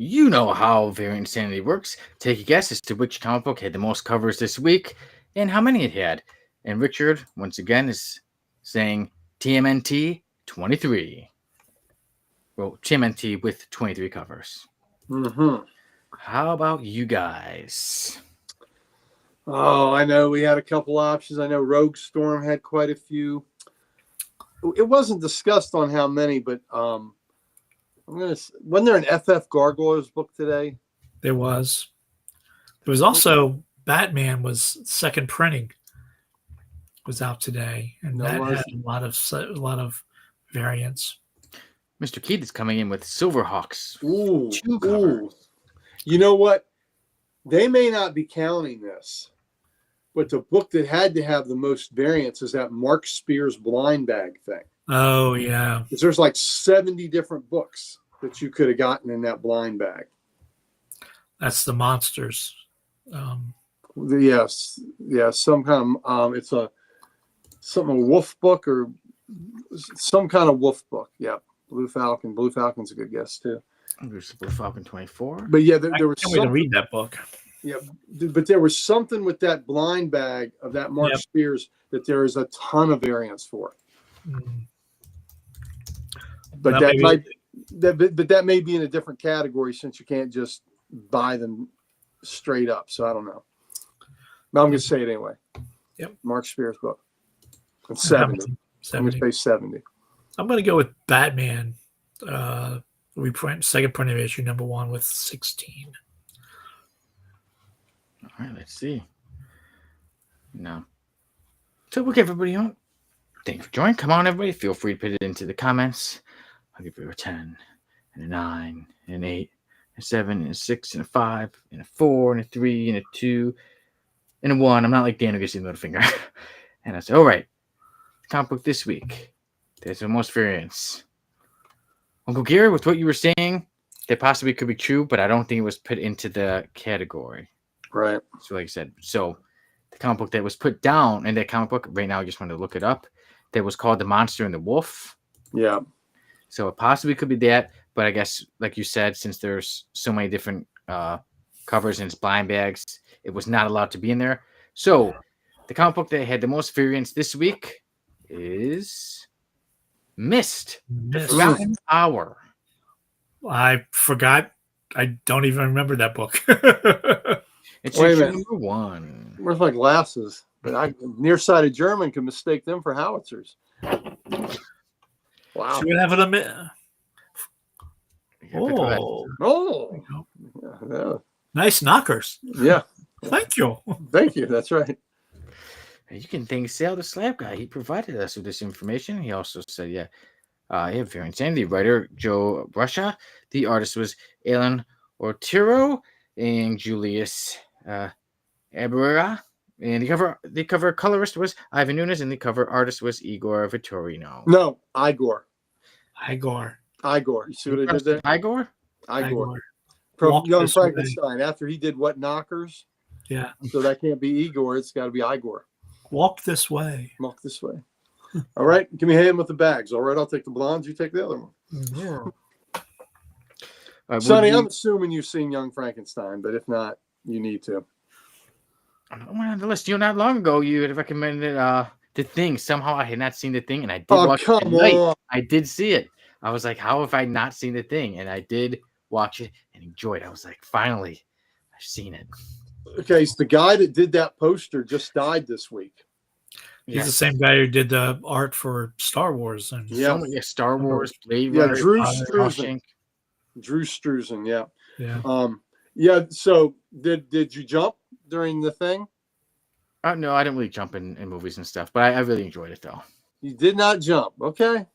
You know how Variant Insanity works. Take a guess as to which comic book had the most covers this week and how many it had. And Richard, once again, is saying TMNT 23. Well, TMNT with 23 covers. Mm-hmm. How about you guys? Oh, I know we had a couple options. I know Rogue Storm had quite a few. It wasn't discussed on how many, but wasn't there an FF Gargoyles book today? There was. There was also Batman was second printing was out today, and that had a lot of variants. Mr. Keith is coming in with Silverhawks. Ooh, 2 covers. You know what? They may not be counting this, but the book that had to have the most variants is that Mark Spears blind bag thing. Oh, yeah. Because there's like 70 different books that you could have gotten in that blind bag. That's the monsters. Yes, some kind of it's a wolf book or some kind of wolf book. Yeah, Blue Falcon. Blue Falcon's a good guess too. There's Blue Falcon 24. But yeah, there was. I can't wait to read that book. Yeah, but there was something with that blind bag of that Mark Spears that there is a ton of variants for. Mm. But that may be in a different category since you can't just buy them straight up. So I don't know. But I'm going to say it anyway. Yep. Mark Spears book. It's 70. I'm going to say 70. I'm going to go with Batman. Second printing issue #1 with 16. All right, let's see. No. So we'll give everybody on. Thank you for joining. Come on, everybody. Feel free to put it into the comments. I'll give you a 10 and a 9 and an 8 and a 7 and a 6 and a 5 and a 4 and a 3 and a 2 and a 1. I'm not like Dan who gets the middle finger. And I say, all right, comic book this week. There's the most variants. Uncle Gary, with what you were saying, that possibly could be true, but I don't think it was put into the category. Right. So like I said, so the comic book that was put down in that comic book, right now I just wanted to look it up, that was called The Monster and the Wolf. Yeah. So it possibly could be that, but I guess, like you said, since there's so many different covers and it's blind bags, it was not allowed to be in there. So the comic book that had the most variants this week is Mist. The Forgotten Hour. I forgot. I don't even remember that book. It's #1. Where's my glasses? But nearsighted German can mistake them for howitzers. Wow. Should we have it a minute? Oh. Yeah. Nice knockers. Yeah. Thank you. Thank you. That's right. You can thank Sal the Slab Guy. He provided us with this information. He also said, Very Insane. The writer, Joe Brusha. The artist was Alan Ortiro and Julius Abrera. And the cover colorist was Ivan Nunes, and the cover artist was Igor Vittorino. No, Igor. Igor. You see what I did there? Igor? Igor. From Young Frankenstein. After he did What Knockers? Yeah. So that can't be Igor. It's got to be Igor. Walk this way. Walk this way. All right. Give me a hand with the bags. All right. I'll take the blondes. You take the other one. Yeah. Sonny, I'm assuming you've seen Young Frankenstein, but if not, you need to. On the list, not long ago, you had recommended The Thing. Somehow I had not seen The Thing, and I did watch it tonight. I did see it. I was like, how have I not seen The Thing? And I did watch it and enjoy it. I was like, finally, I've seen it. Okay, so the guy that did that poster just died this week. He's the same guy who did the art for Star Wars. And Star Wars, Blade Runner. Drew Struzan. Drew Struzan, yeah. So did you jump during the thing? No, I didn't really jump in movies and stuff, but I really enjoyed it though. You did not jump. Okay.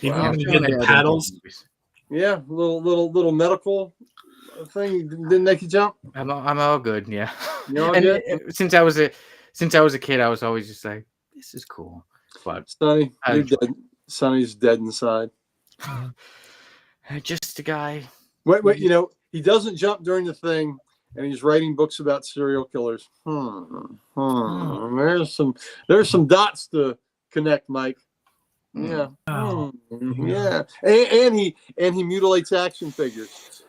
Even when you did the paddles. Yeah, little medical thing didn't make you jump. I'm all good. Yeah. You're all good? Since I was a kid, I was always just like, this is cool. But Sonny, you're dead. Sonny's dead inside. Just a guy. Wait. He doesn't jump during the thing, and he's writing books about serial killers. There's some dots to connect, Mike. Yeah. Yeah. And he mutilates action figures.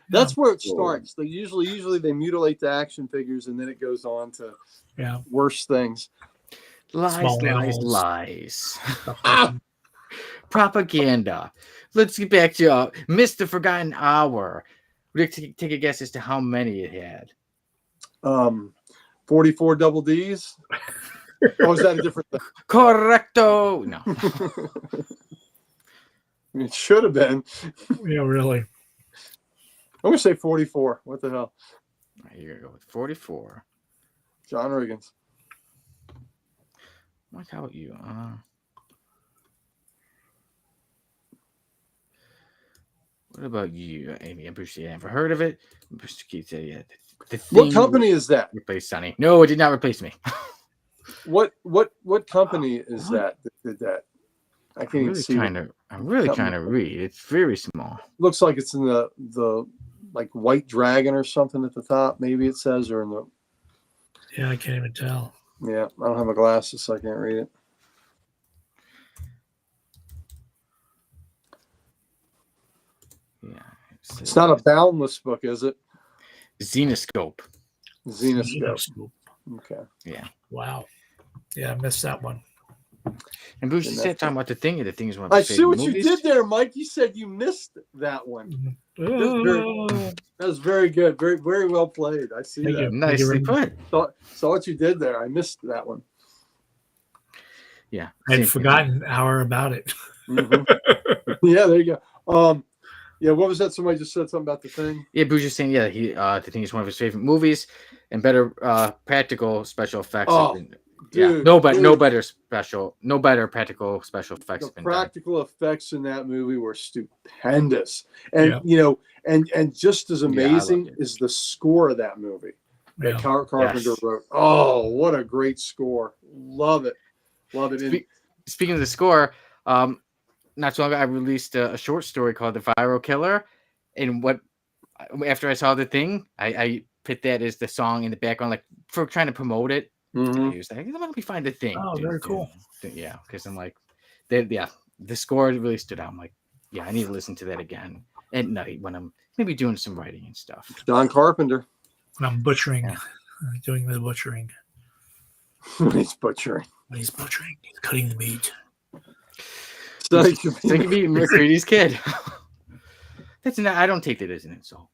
That's where it starts. They usually they mutilate the action figures, and then it goes on to worse things. Lies. Propaganda. Let's get back to Mr. Forgotten Hour. Take a guess as to how many it had. 44 double D's. Or was that a different thing? Correcto. No. It should have been. Yeah, really. I'm gonna say 44. What the hell? You're gonna go with 44. John Riggins. Mike, how about you? What about you, Amy? I'm pretty sure you never heard of it. What company is that? Replaced Sonny. No, it did not replace me. What company is that did that? I can't even see. I'm really trying to read. It's very small. Looks like it's in the like White Dragon or something at the top. Maybe it says, or in the. Yeah, I can't even tell. Yeah, I don't have my glasses, so I can't read it. Yeah, it's not a Boundless book, is it? Xenoscope. Okay. Yeah. Wow. Yeah, I missed that one. And Bruce, you said talking about The Thing, and The Thing is one of I my see favorite what movies. you did there, Mike. You said you missed that one. That was very good. Very, very well played. I see that. Nicely put. Saw what you did there. I missed that one. Yeah. I'd forgotten an hour about it. Yeah, there you go. Yeah, what was that? Somebody just said something about The Thing. Yeah, Bruce is saying, The Thing is one of his favorite movies, and better practical special effects. Dude, no better practical special effects. The practical effects in that movie were stupendous, and and just as amazing is the score of that movie that Carpenter wrote. Oh, what a great score! Love it. Speaking of the score, not so long ago I released a short story called "The Viral Killer," and after I saw The Thing, I put that as the song in the background, like for trying to promote it. Mm-hmm. He was like, let me find The Thing. Oh, very cool. Yeah, because I'm like, the score really stood out. I'm like, I need to listen to that again at night when I'm maybe doing some writing and stuff. John Carpenter. When I'm butchering, doing the butchering. He's butchering. He's cutting the meat. So he could be McCready's kid. I don't take that as an insult.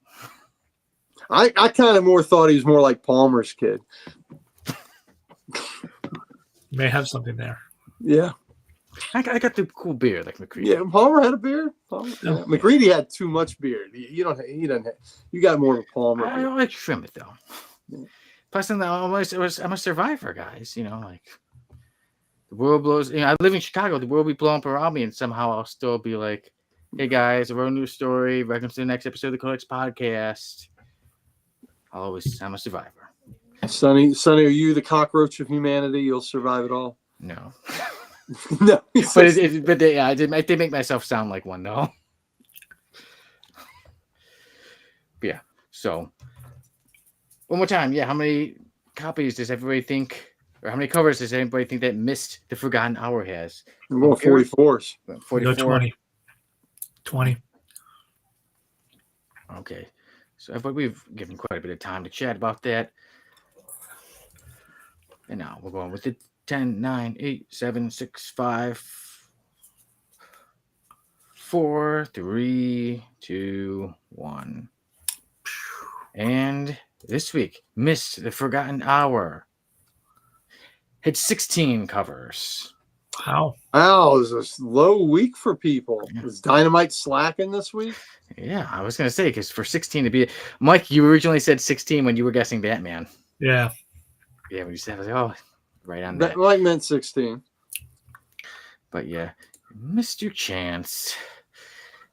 I kind of more thought he was more like Palmer's kid. May have something there. Yeah. I got the cool beard like McCready. Yeah, Palmer had a beard. McCready had too much beard. You got more of a Palmer. I like to trim it though. Yeah. Plus, I'm a survivor, guys. Like the world blows. I live in Chicago. The world will be blowing up around me, and somehow I'll still be like, "Hey guys, a real news story. Welcome to the next episode of the Codex Podcast." I'm a survivor. Sonny, are you the cockroach of humanity? You'll survive it all. No. No, I did make myself sound like one though. Yeah. So one more time. Yeah. How many copies does everybody think, or how many covers does anybody think that Missed the Forgotten Hour has? I'm going 44s. 44. 20. 20. Okay. So we've given quite a bit of time to chat about that. And now we're going with the 10, 9, 8, 7, 6, 5, 4, 3, 2, 1. And this week, Missed the Forgotten Hour hit 16 covers. Wow. Wow, it was a low week for people. Yeah. Is Dynamite slacking this week? Yeah, I was going to say, because for 16 to be... Mike, you originally said 16 when you were guessing Batman. Yeah. Yeah, when you said, I was like, oh, right on that. Mike meant 16. But yeah, missed your chance.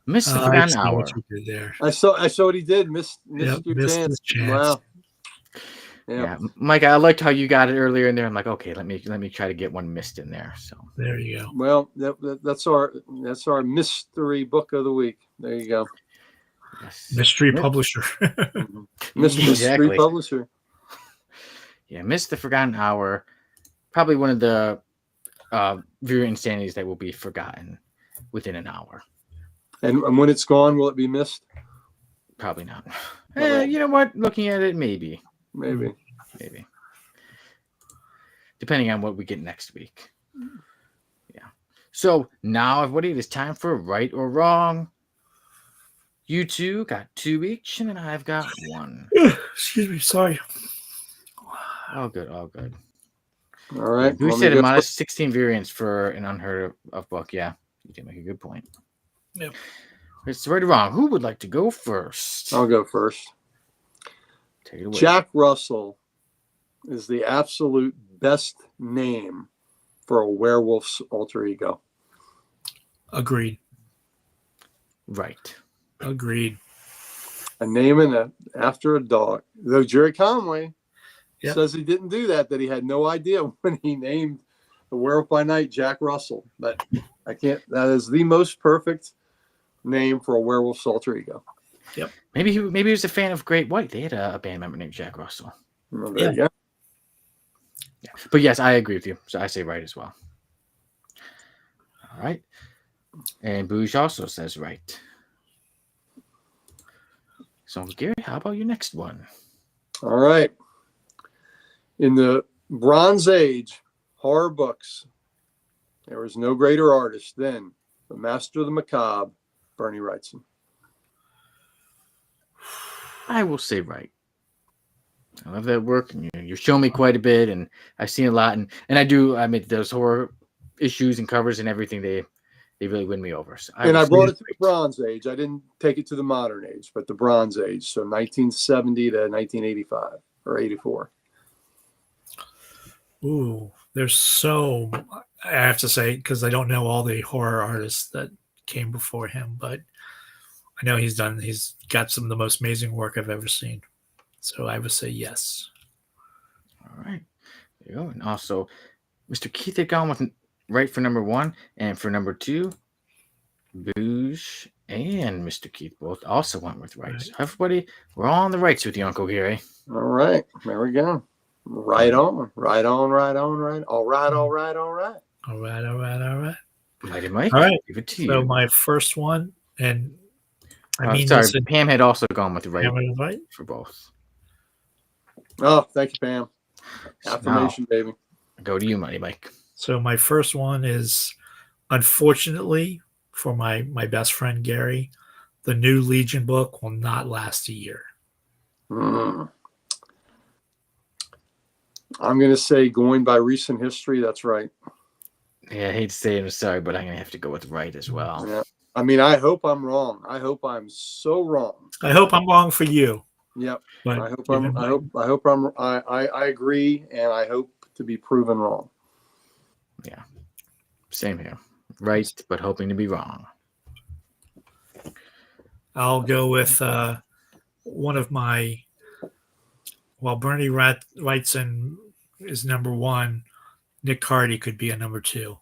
Missed the Forgotten Hour. What you did there. I saw what he did. Missed your chance. Wow. Yeah, Mike, I liked how you got it earlier in there. I'm like, okay, let me try to get one missed in there. So there you go. Well, that's our mystery book of the week. There you go. Yes. Mystery publisher. Mystery publisher. Yeah, Missed the Forgotten Hour. Probably one of the viewer insanities that will be forgotten within an hour. And when it's gone, will it be missed? Probably not. You know what? Looking at it, maybe. Maybe. Depending on what we get next week. Yeah. So now, everybody, it is time for right or wrong. You two got 2 each, and then I've got 1. Excuse me. Sorry. All good. All good. All right. Who said a modest 16 variants for an unheard of book? Yeah, you did make a good point. Yep. It's right or wrong. Who would like to go first? I'll go first. Take it away. Jack Russell is the absolute best name for a werewolf's alter ego. Agreed. Right. Agreed. A name after a dog. Though Jerry Conway says he didn't do that he had no idea when he named the Werewolf by Night Jack Russell. But that is the most perfect name for a werewolf's alter ego. Yep. Maybe he was a fan of Great White. They had a band member named Jack Russell. Well, there you go. Yeah. But yes, I agree with you. So I say right as well. All right. And Booge also says right. So Gary, how about your next one? All right. In the Bronze Age horror books, there was no greater artist than the master of the macabre, Bernie Wrightson. I will say right. I love that work. And you're showing me quite a bit, and I've seen a lot. And I mean, those horror issues and covers and everything, they really win me over. So I brought it to the Bronze Age. I didn't take it to the Modern Age, but the Bronze Age. So 1970 to 1985 or 84. Ooh, there's so, I have to say, because I don't know all the horror artists that came before him, but I know he's got some of the most amazing work I've ever seen. So I would say yes. All right. There you go. And also, Mr. Keith had gone with right for number 1, and for number 2, Booge and Mr. Keith both also went with right. So everybody, we're all on the rights with you, Uncle Gary. All right. There we go. Right on. Right on. Right on. Right. All right. All right. All right. All right. All right. All right. Mighty Mike. All right. Give it to you. So my first one, and sorry, Pam had also gone with the right for both. Oh, thank you, Pam. Affirmation, baby. Go to you, Mighty Mike. So my first one is, unfortunately, for my best friend Gary, the new Legion book will not last a year. I'm going to say, going by recent history, that's right. Yeah, I hate to say it, I'm sorry, but I'm going to have to go with right as well. Yeah. I mean, I hope I'm wrong. I hope I'm so wrong. I hope I'm wrong for you. Yep. I agree, and I hope to be proven wrong. Yeah. Same here. Right, but hoping to be wrong. I'll go with one of my while Bernie Wrightson is number one, Nick Cardy could be a number two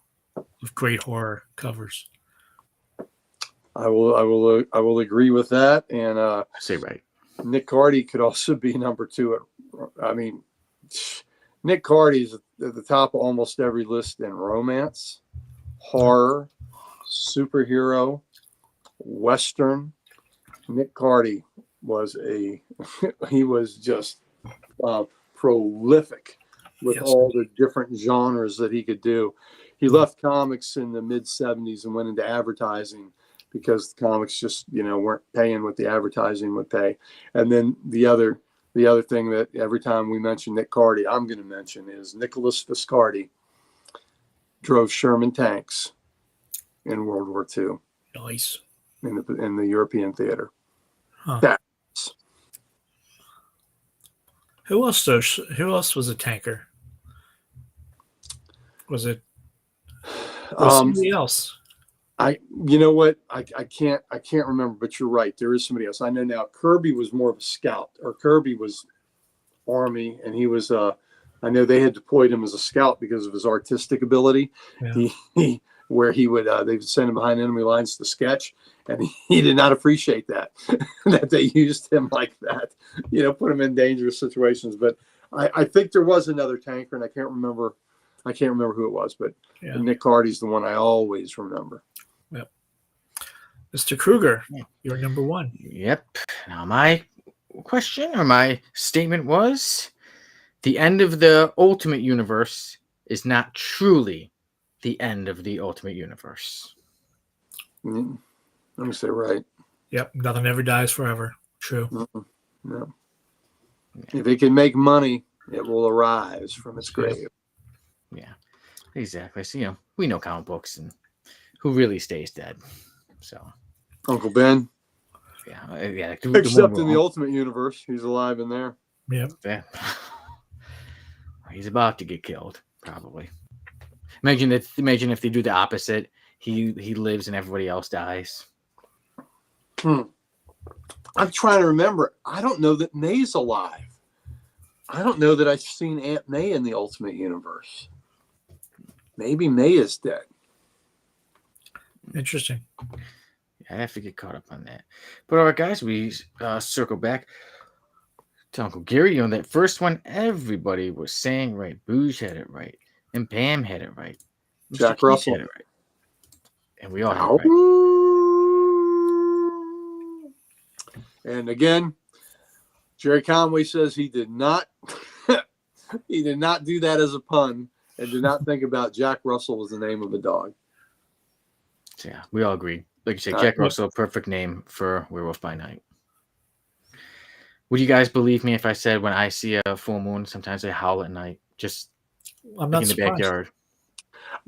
with great horror covers. I will agree with that. And I say right. Nick Cardy could also be number two. I mean, Nick Cardy is at the top of almost every list in romance, horror, superhero, Western. Nick Cardy was he was just prolific with all the different genres that he could do. He left comics in the mid 70s and went into advertising because the comics just, weren't paying what the advertising would pay. And then the other thing that every time we mention Nick Cardy, I'm going to mention is Nicholas Viscardi drove Sherman tanks in World War II. Nice. In the European theater. Huh. Who else was a tanker? Was it somebody else? You know what? I can't remember, but you're right. There is somebody else. I know now. Kirby was more of a scout, or Kirby was Army, and he was. I know they had deployed him as a scout because of his artistic ability. Yeah. He would they would send him behind enemy lines to sketch, and he did not appreciate that that they used him like that. Put him in dangerous situations. But I think there was another tanker, and I can't remember who it was, but Nick Cardy's the one I always remember. Yep. Mr. Kruger, you're number one. Yep. Now my question or my statement was, the end of the Ultimate Universe is not truly the end of the Ultimate Universe. Let me say right. Yep. Nothing ever dies forever. True. No. If it can make money, it will arise from its grave. Yeah, exactly. So, we know comic books and who really stays dead. So, Uncle Ben. Yeah. Except in the Ultimate Universe, he's alive in there. Yep. Yeah. He's about to get killed, probably. Imagine if they do the opposite. He lives and everybody else dies. I'm trying to remember. I don't know that May's alive. I don't know that I've seen Aunt May in the Ultimate Universe. Maybe May is dead. Interesting. I have to get caught up on that. But all right, guys, we circle back to Uncle Gary. That first one, everybody was saying right. Booge had it right. And Pam had it right. Jack Russell had it right. And we all had it right. And again, Jerry Conway says he did not do that as a pun and did not think about Jack Russell was the name of the dog. Yeah, we all agreed. Like you said, Jack Russell, perfect name for Werewolf by Night. Would you guys believe me if I said when I see a full moon, sometimes I howl at night, just I'm not in the surprised. backyard?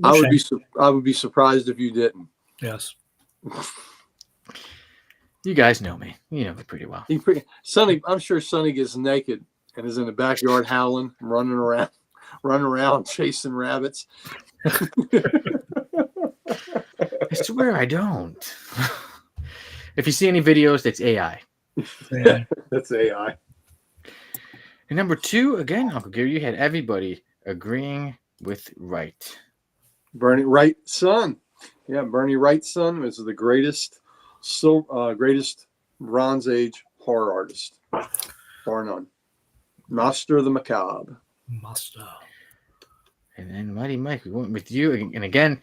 I would be surprised if you didn't. Yes. You guys know me. You know me pretty well. Sonny, I'm sure Sonny gets naked and is in the backyard howling, running around, chasing rabbits. I swear I don't. If you see any videos, that's AI. Yeah. That's AI. And number two, again, Uncle Gary, you had everybody agreeing with right. Bernie Wright's son. Yeah, Bernie Wright's son was the greatest Bronze Age horror artist, bar none. Master of the Macabre. Master. And then Mighty Mike, we went with you, and again,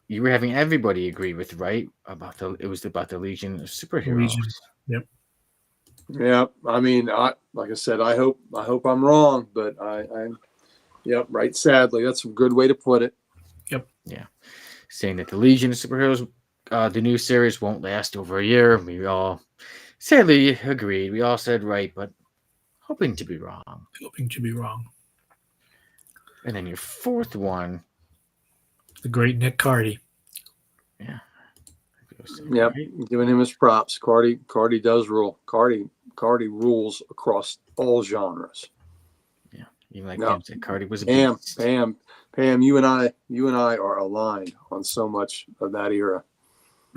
you were having everybody agree with right about it was about the Legion of Superheroes. Legion. Yep. Yeah, I mean, like I said, I hope I'm wrong, but yep, right. Sadly, that's a good way to put it. Yep. Yeah, saying that the Legion of Superheroes, the new series won't last over a year. We all sadly agreed. We all said right, but hoping to be wrong. Hoping to be wrong. And then your fourth one, the great Nick Cardy. Yeah. Yep, giving him his props. Cardy does rule. Cardy rules across all genres. Yeah, even like Pam said, Cardy was a beast. Pam, you and I are aligned on so much of that era.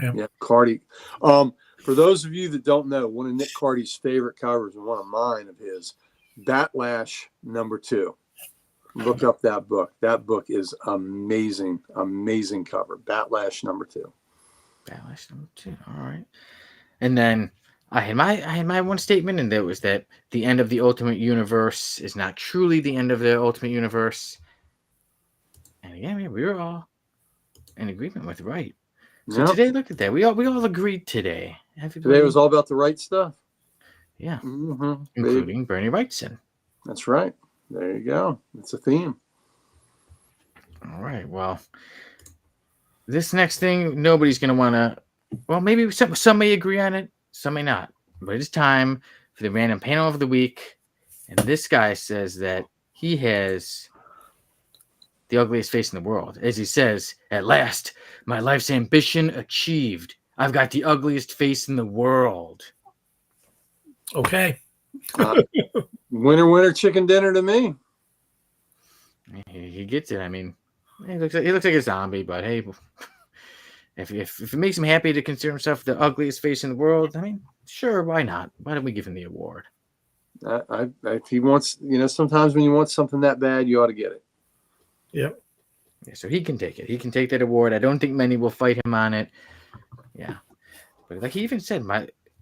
Yep. Yeah, Cardy. For those of you that don't know, one of Nick Cardy's favorite covers and one of mine of his Batlash #2. Look up that book. That book is amazing. Amazing cover. Batlash #2. Batlash #2. All right. And then I had my one statement, and that was that the end of the Ultimate Universe is not truly the end of the Ultimate Universe. And again, we were all in agreement with right. So today, look at that. We all agreed today. Everybody, today was all about the right stuff. Yeah. Mm-hmm. Including Bernie Wrightson. That's right. There you go. It's a theme. All right. Well, this next thing, nobody's going to want to. Well, maybe some may agree on it, some may not. But it's time for the random panel of the week. And this guy says that he has the ugliest face in the world. As he says, "At last, my life's ambition achieved. I've got the ugliest face in the world." Okay. Winner, chicken dinner to me. He gets it. I mean, he looks like a zombie, but hey, if it makes him happy to consider himself the ugliest face in the world, I mean, sure, why not? Why don't we give him the award? If he wants, sometimes when you want something that bad, you ought to get it. Yep. Yeah, so he can take it. He can take that award. I don't think many will fight him on it. Yeah, but like he even said,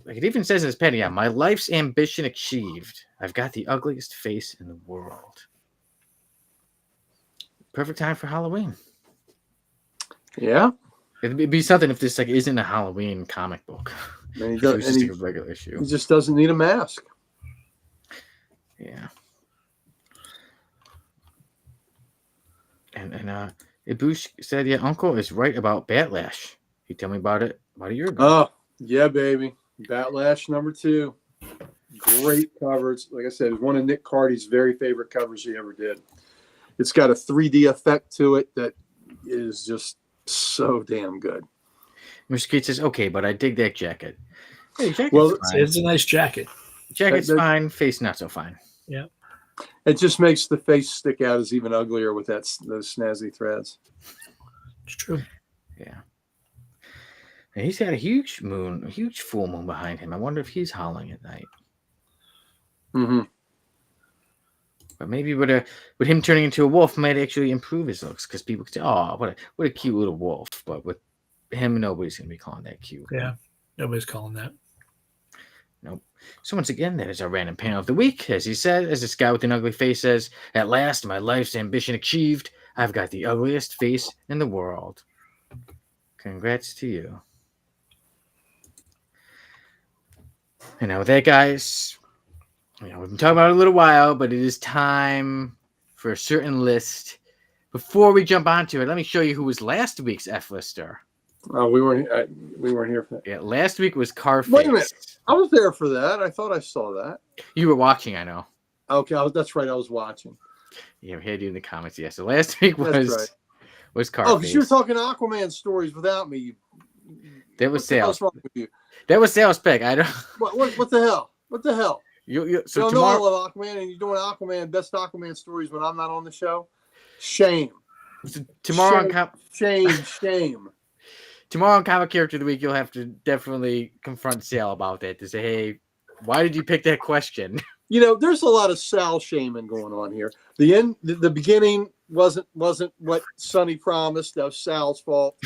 it even says in his pen, my life's ambition achieved. I've got the ugliest face in the world. Perfect time for Halloween. Yeah. It'd be something if this isn't a Halloween comic book. And it was just a regular issue. He just doesn't need a mask. Yeah. And Ibush said, Uncle is right about Batlash. He told me about it about a year ago. Oh, yeah, baby. Batlash #2. Great covers. Like I said, it's one of Nick Cardy's very favorite covers he ever did. It's got a 3D effect to it that is just so damn good. Mr. Keith says, "Okay, but I dig that jacket." Hey, it's a nice jacket. Jacket's fine. Face not so fine. Yeah. It just makes the face stick out as even uglier with those snazzy threads. It's true. Yeah. And he's got a huge full moon behind him. I wonder if he's howling at night. Mm-hmm. But maybe with him turning into a wolf might actually improve his looks, because people could say, "Oh, what a cute little wolf." But with him, nobody's gonna be calling that cute. Yeah, nobody's calling that. Nope. So once again, that is our random panel of the week. As he said, as this guy with an ugly face says, "At last, my life's ambition achieved. I've got the ugliest face in the world." Congrats to you. And now with that, guys, we've been talking about it a little while, but it is time for a certain list. Before we jump onto it, let me show you who was last week's F-lister. Oh, we weren't here for that. Yeah, last week was Carface. Wait a minute. I was there for that. I thought I saw that. You were watching, I know. Okay, that's right. I was watching. Yeah, we had you in the comments. Yeah, so last week was Carface. Oh, because you were talking Aquaman stories without me. That was sales. What's wrong with you? That was sales pick. I don't. What the hell? What the hell? So tomorrow, know I love Aquaman, and you're doing best Aquaman stories when I'm not on the show. Shame. So tomorrow, shame. Tomorrow on Comic Character of the Week, you'll have to definitely confront Sal about that to say, "Hey, why did you pick that question?" There's a lot of Sal shaming going on here. The beginning wasn't what Sonny promised. That was Sal's fault.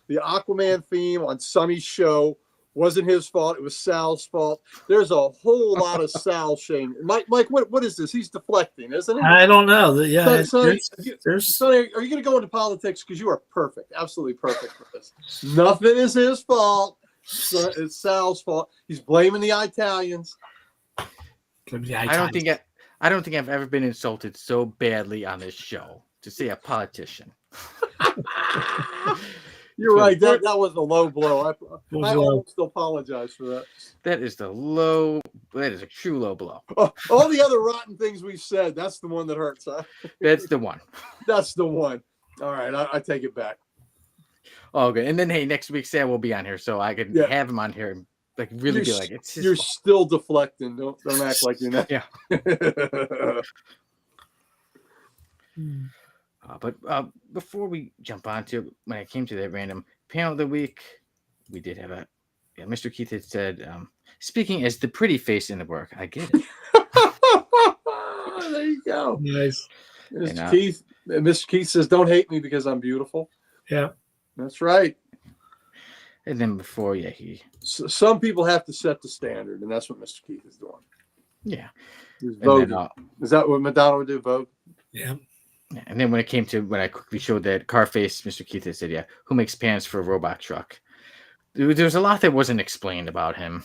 The Aquaman theme on Sonny's show wasn't his fault. It was Sal's fault. There's a whole lot of Sal shaming. Mike, what is this? He's deflecting, isn't he? I don't know. Yeah, Sonny, are you going to go into politics? Because you are perfect, absolutely perfect for this. Nothing is his fault. It's Sal's fault. He's blaming the Italians. I don't think I've ever been insulted so badly on this show to say a politician. You're right. That was a low blow. I almost apologize for that. That is a true low blow. All the other rotten things we've said, that's the one that hurts. Huh? That's the one. That's the one. All right, I take it back. Oh, good. And then, hey, next week Sam will be on here, so I can have him on here and really be like, it's his you're fault. Still deflecting. Don't act like you're not. Yeah. But before we jump on to when I came to that random panel of the week, we did have Mr. Keith had said, speaking as the pretty face in the work. I get it. you go. Nice. Mr. Keith. Mr. Keith says, "Don't hate me because I'm beautiful." Yeah. That's right. And then before, Some people have to set the standard, and that's what Mr. Keith is doing. Yeah. He's voguing. Is that what Madonna would do? Vogue? Yeah. And then when I quickly showed that car face, Mr. Keith had said, who makes pants for a robot truck? There's a lot that wasn't explained about him.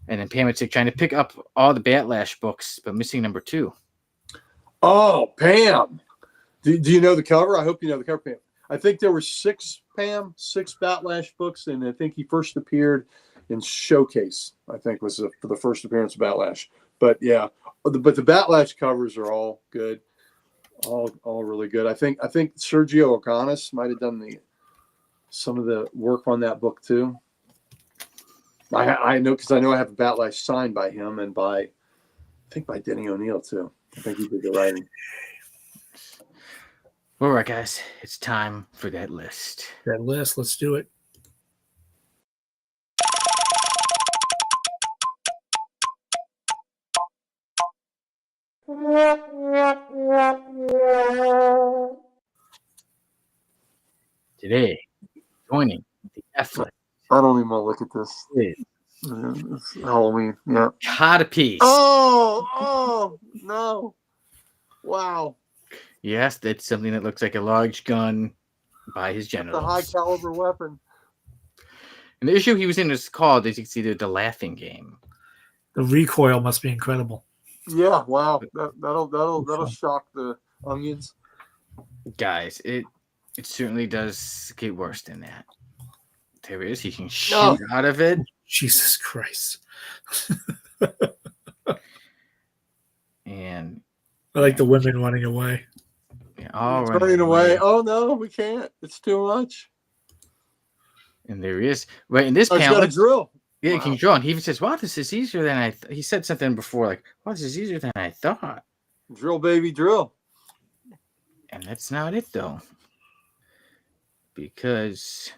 And then Pam was trying to pick up all the Batlash books, but missing number 2. Oh, Pam. Do you know the cover? I hope you know the cover, Pam. I think there were 6, Pam, 6 Batlash books, and I think he first appeared in Showcase, I think was for the first appearance of Batlash. But yeah, but the Batlash covers are all good. All really good. I think Sergio Ocanis might have done some of the work on that book too. I know because I know I have a Batlash signed by him and by Denny O'Neil too. I think he did the writing. All right, guys, it's time for that list. Let's do it. Today, joining the F list. I don't even want to look at this. It's Halloween. Yeah. Codpiece. Oh no! Wow. Yes, that's something that looks like a large gun by his genitals. The high caliber weapon. And the issue he was in is called, as you can see, the Laughing Game. The recoil must be incredible. Yeah, wow. That'll shock the onions. Guys, it certainly does get worse than that. There he is. He can shoot out of it. Jesus Christ. And I like the women running away. Running away. Oh no, we can't. It's too much. And there he is. Right in this He's panel. got a drill. Yeah, he can draw. And he even says, wow, this is easier than I he said something before, like, wow, this is easier than I thought. Drill, baby, drill. And that's not it, though. Because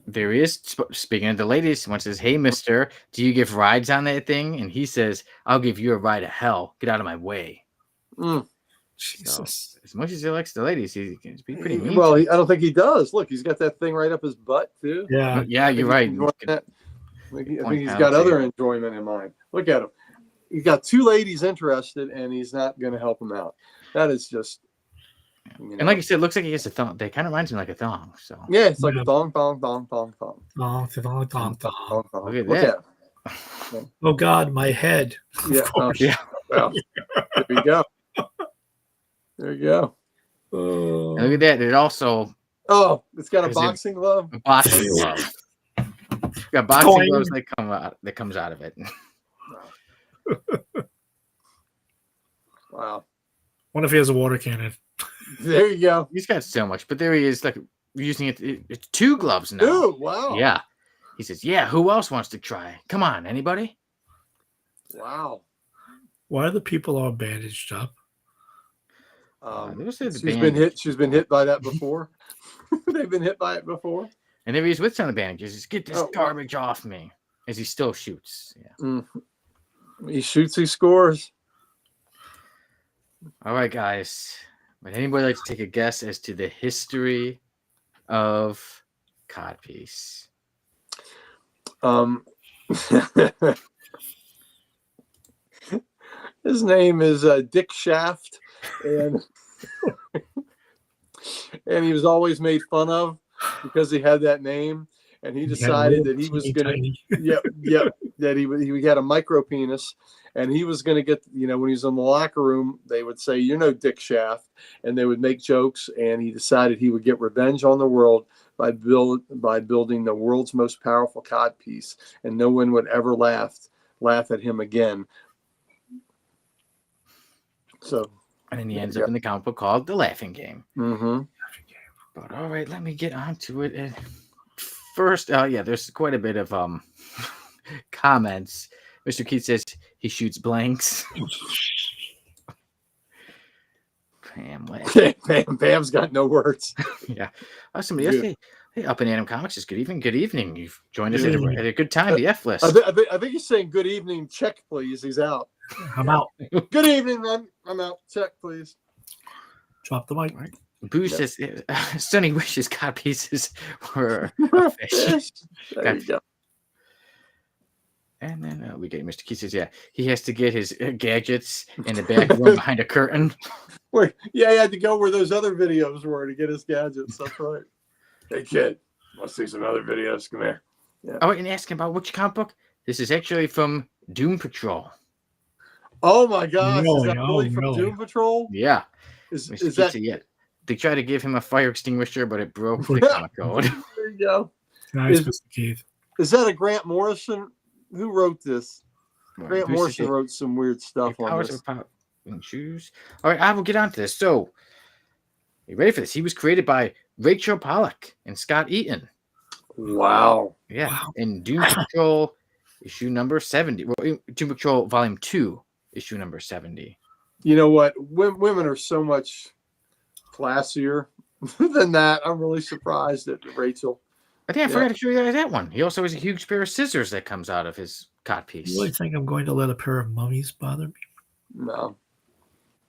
there he is. Speaking of the ladies, someone says, hey, mister, do you give rides on that thing? And he says, I'll give you a ride to hell. Get out of my way. Jesus. So, as much as he likes the ladies, he can be pretty mean. Well, I don't think he does. Look, he's got that thing right up his butt, too. Yeah. Yeah, you're right. I think he's got other enjoyment in mind. Look at him. He's got 2 ladies interested, and he's not going to help them out. That is just... And like you said, it looks like he gets a thong. That kind of reminds me like a thong. So yeah, it's like a thong, thong, thong, thong, thong. Thong. Look at that. Oh God, my head. Yeah. Yeah. Well, there you go. There you go. And look at that. It also. Oh, it's got a boxing glove. A boxing glove. Got boxing gloves that comes out of it. Wow. Wonder if he has a water cannon. There you go. He's got so much, but there he is, like using it. It's 2 gloves now. Ooh, wow. Yeah. He says, "Yeah, who else wants to try? Come on, anybody?" Wow. Why are the people all bandaged up? She's been hit. She's been hit by that before. They've been hit by it before. And there he is with some of the bandages. Just get this garbage off me. As he still shoots. Yeah. He shoots. He scores. All right, guys. Would anybody like to take a guess as to the history of Codpiece? His name is Dick Shaft, and and he was always made fun of because he had that name, and he decided that he was going to, that he had a micro penis, and he was going to get, when he was in the locker room, they would say, "You're no Dick Shaft," and they would make jokes, and he decided he would get revenge on the world by building the world's most powerful codpiece, and no one would ever laugh at him again. So, and then he ends up in the comic book called The Laughing Game. Mm-hmm. But all right, let me get onto it. First, there's quite a bit of comments. Mr. Keith says he shoots blanks. Pam's got no words. Yeah. Somebody yesterday, hey, Up and Adam Comics is good evening. Good evening. You've joined us at a good time, the F list. I think he's saying good evening, check please. He's out. I'm out. Good evening, I'm out. Check, please. Drop the mic. Boo says Sonny wishes Codpieces were a fish. There you go. And then we get Mr. Keith says, yeah, he has to get his gadgets in the back room behind a curtain. Wait, yeah, he had to go where those other videos were to get his gadgets. That's right. Hey, kid, want to see some other videos? Come here. Yeah. Oh, and ask him about which comic book. This is actually from Doom Patrol. Oh my gosh, is that Really? really from Really? Doom Patrol? Yeah. Is Mr. Keith that? said, yeah. They tried to give him a fire extinguisher, but it broke the comic code. There you go. Nice, Mr. Keith. Is that a Grant Morrison? Who wrote this? Grant Boo Morrison says, wrote some weird stuff on powers this. of power and shoes. All right, I will get on to this. So, you ready for this? He was created by Rachel Pollack and Scott Eaton. Wow. Yeah. Wow. In Doom Patrol issue number 70. Well, Doom Patrol volume 2, issue number 70. You know what? Women are so much classier than that. I'm really surprised at Rachel. I think I forgot to show you guys that one. He also has a huge pair of scissors that comes out of his codpiece. You really think I'm going to let a pair of mummies bother me? No.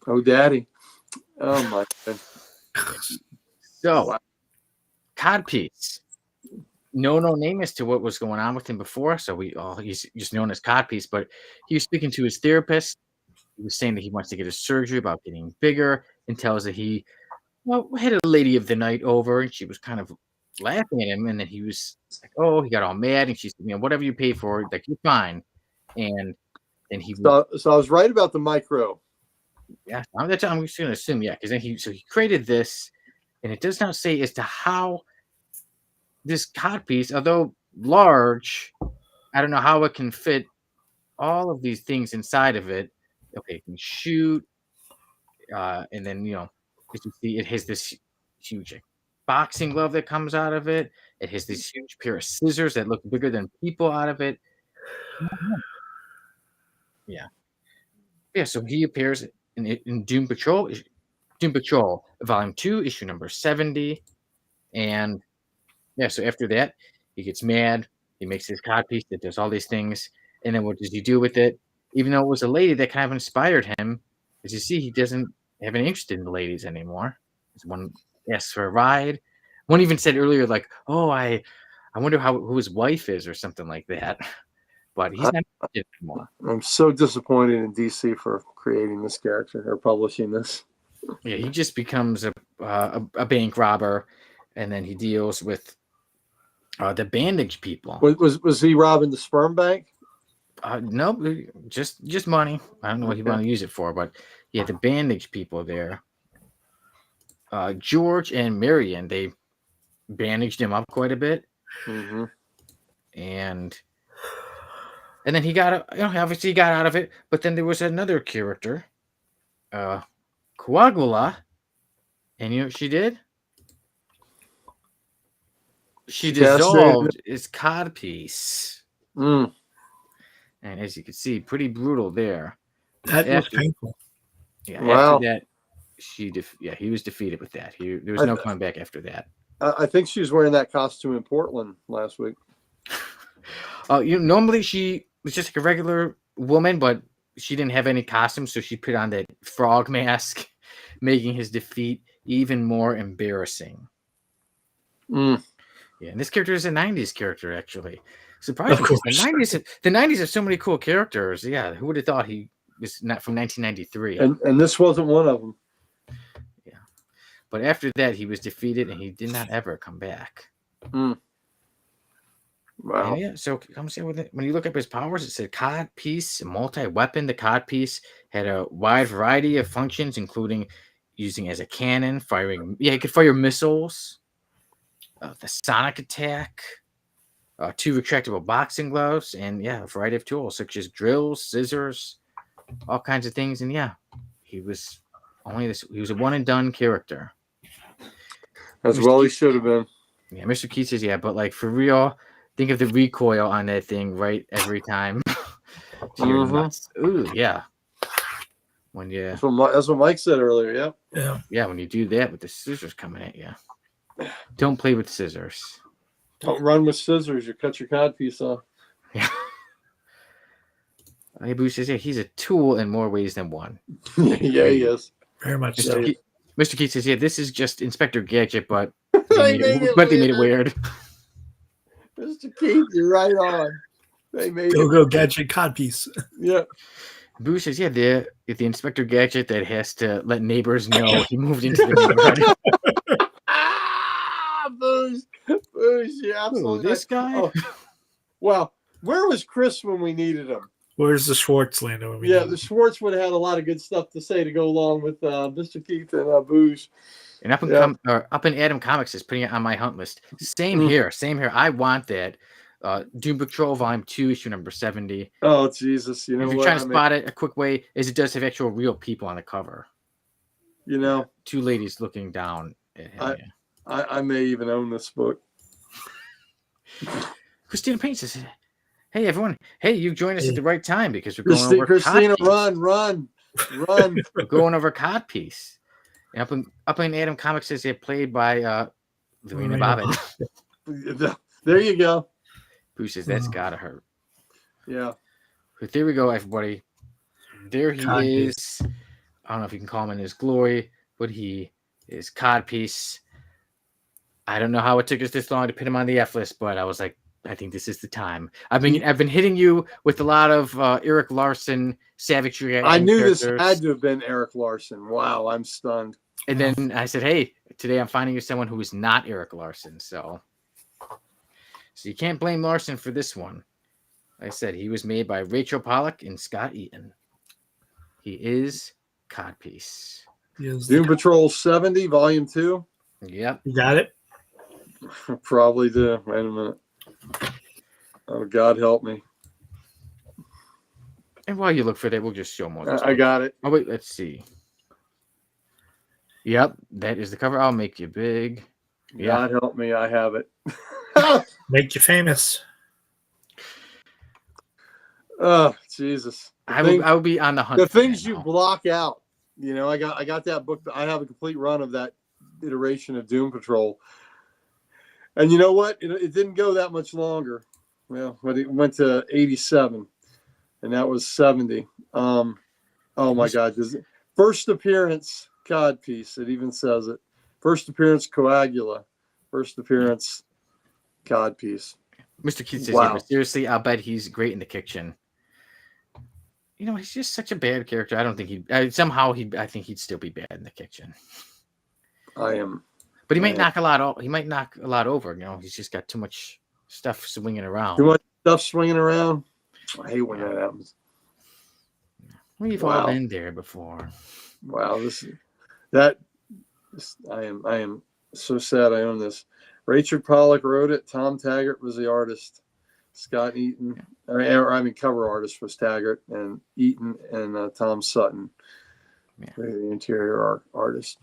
Oh, daddy. Oh, my God. So, Wow. Codpiece. No name as to what was going on with him before, so he's just known as Codpiece. But he was speaking to his therapist. He was saying that he wants to get a surgery about getting bigger, and tells that he had a lady of the night over, and she was kind of laughing at him, and then he was like, "Oh," he got all mad, and she said, "Whatever you pay for, like you're fine." And then he So I was right about the micro. Yeah, I'm just going to assume, yeah, because then he created this, and it does not say as to how this codpiece, although large, I don't know how it can fit all of these things inside of it. Okay, it can shoot, and then as you see, it has this huge boxing glove that comes out of it. It has this huge pair of scissors that look bigger than people out of it. Yeah. So he appears in Doom Patrol Volume 2, issue number 70. And yeah, so after that, he gets mad. He makes his codpiece that does all these things. And then what does he do with it? Even though it was a lady that kind of inspired him, as you see, he doesn't have any interest in the ladies anymore. One asks for a ride. One even said earlier, like, "Oh, I wonder who his wife is," or something like that. But he's not interested anymore. I'm so disappointed in DC for creating this character or publishing this. Yeah, he just becomes a bank robber, and then he deals with the bandage people. Was he robbing the sperm bank? Nope, just money. I don't know what he wanted to use it for, but yeah, the bandage people there. George and Marion, they bandaged him up quite a bit, Mm-hmm. and then he got obviously he got out of it. But then there was another character, Coagula, and you know what she did? She dissolved his codpiece. Mm. And as you can see, pretty brutal there. That was painful. Yeah, Wow. after that, he was defeated with that. There was no coming back after that. I think she was wearing that costume in Portland last week. Normally she was just like a regular woman, but she didn't have any costume, so she put on that frog mask, making his defeat even more embarrassing. Mm. Yeah, and this character is a 90s character, actually. Surprisingly, the 90s have so many cool characters. Yeah, who would have thought he was not from 1993? And this wasn't one of them. Yeah, but after that, he was defeated, and he did not ever come back. Mm. Wow. And yeah, so come see when you look up his powers, it said Codpiece, multi-weapon. The Codpiece had a wide variety of functions, including using as a cannon, firing. Yeah, he could fire missiles. The sonic attack, 2 retractable boxing gloves, and yeah, a variety of tools such as drills, scissors, all kinds of things. And yeah, he was a one and done character. As well he should have been. Yeah, Mr. Keith says, yeah, but like for real, think of the recoil on that thing right every time. Ooh, yeah. When you that's what Mike said earlier. Yeah, when you do that with the scissors coming at you. Don't play with scissors. Don't run with scissors. You cut your codpiece off. Yeah. Hey, Boo says, yeah, he's a tool in more ways than one. Yeah, he is. Very much Mr. so. Mr. Keith says, yeah, this is just Inspector Gadget, but They they made made it weird. Mr. Keith, you're right on. They made Go Gadget Codpiece. Yeah. Boo says, yeah, the Inspector Gadget that has to let neighbors know he moved into the neighborhood. Booze, yeah, absolutely. This guy? Oh. Well, where was Chris when we needed him? Where's the Schwartz Lando? Yeah, the Schwartz would have had a lot of good stuff to say to go along with Mr. Keith and Booze. And Up in Adam Comics is putting it on my hunt list. Same here. I want that. Doom Patrol Volume 2, issue number 70. Oh, Jesus. You know if you're trying to spot it, a quick way is it does have actual real people on the cover. You know, two ladies looking down at him. I may even own this book. Christina Payne says, hey, everyone. Hey, you joined us at the right time because we're going over Christina, Codpiece. run. We're going over Codpiece. And Up in Adam Comics says they're played by Lorena Bobbitt. There you go. Bruce says, that's got to hurt. Yeah. But there we go, everybody. There he is. I don't know if you can call him in his glory, but he is Codpiece. I don't know how it took us this long to put him on the F list, but I was like, I think this is the time. I've been hitting you with a lot of Eric Larson savagery. I knew this had to have been Eric Larson. Wow, I'm stunned. And then I said, hey, today I'm finding you someone who is not Eric Larson. So you can't blame Larson for this one. Like I said, he was made by Rachel Pollack and Scott Eaton. He is Codpiece. Doom Patrol 70, Volume 2. Yep. You got it? Probably do. Wait a minute. Oh, God help me. And while you look for that, we'll just show more. I got it. Oh, wait, let's see. Yep, that is the cover. I'll make you big. God help me, I have it. Make you famous. Oh, Jesus. I would be on the hunt. The things you block out. You know, I got that book. I have a complete run of that iteration of Doom Patrol. And you know what? It didn't go that much longer. Well, but it went to 87, and that was 70. Oh my God! First appearance Codpiece. It even says it. First appearance Coagula. First appearance Codpiece. Mr. Keith says, wow. Yeah, but seriously, I'll bet he's great in the kitchen. You know, he's just such a bad character. I don't think I think he'd still be bad in the kitchen. I am. But he might knock a lot over. You know, he's just got too much stuff swinging around. Too much stuff swinging around. I hate when that happens. We've all been there before. Wow, I am so sad I own this. Rachel Pollack wrote it. Tom Taggart was the artist. Scott Eaton, cover artist was Taggart, and Eaton and Tom Sutton, the interior artist.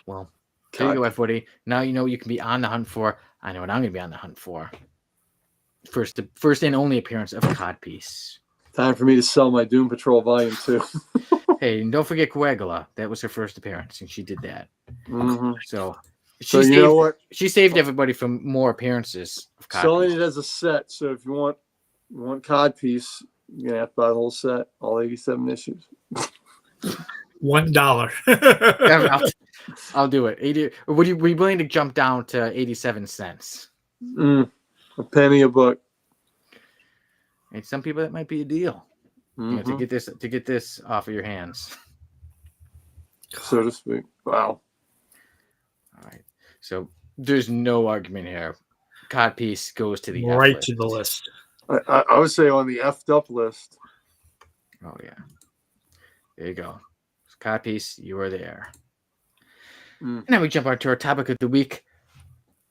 Well, there you go, everybody. Now you know what you can be on the hunt for. I know what I'm going to be on the hunt for. First and only appearance of Codpiece. Time for me to sell my Doom Patrol Volume 2. Hey, and don't forget Coagula. That was her first appearance, and she did that. Mm-hmm. So you know what? She saved everybody from more apperances of Codpiece. Selling it as a set. So if you want Codpiece, you're gonna have to buy the whole set, all 87 issues. $1. I'll do it. 80. Would you be willing to jump down to 87 cents? A penny a book. And some people that might be a deal. Mm-hmm. You know, to get this off of your hands, so to speak. Wow. All right. So there's no argument here. Codpiece goes to the right F list. To the list. I would say on the effed up list. Oh yeah. There you go. Codpiece, you are there. And now we jump on to our topic of the week.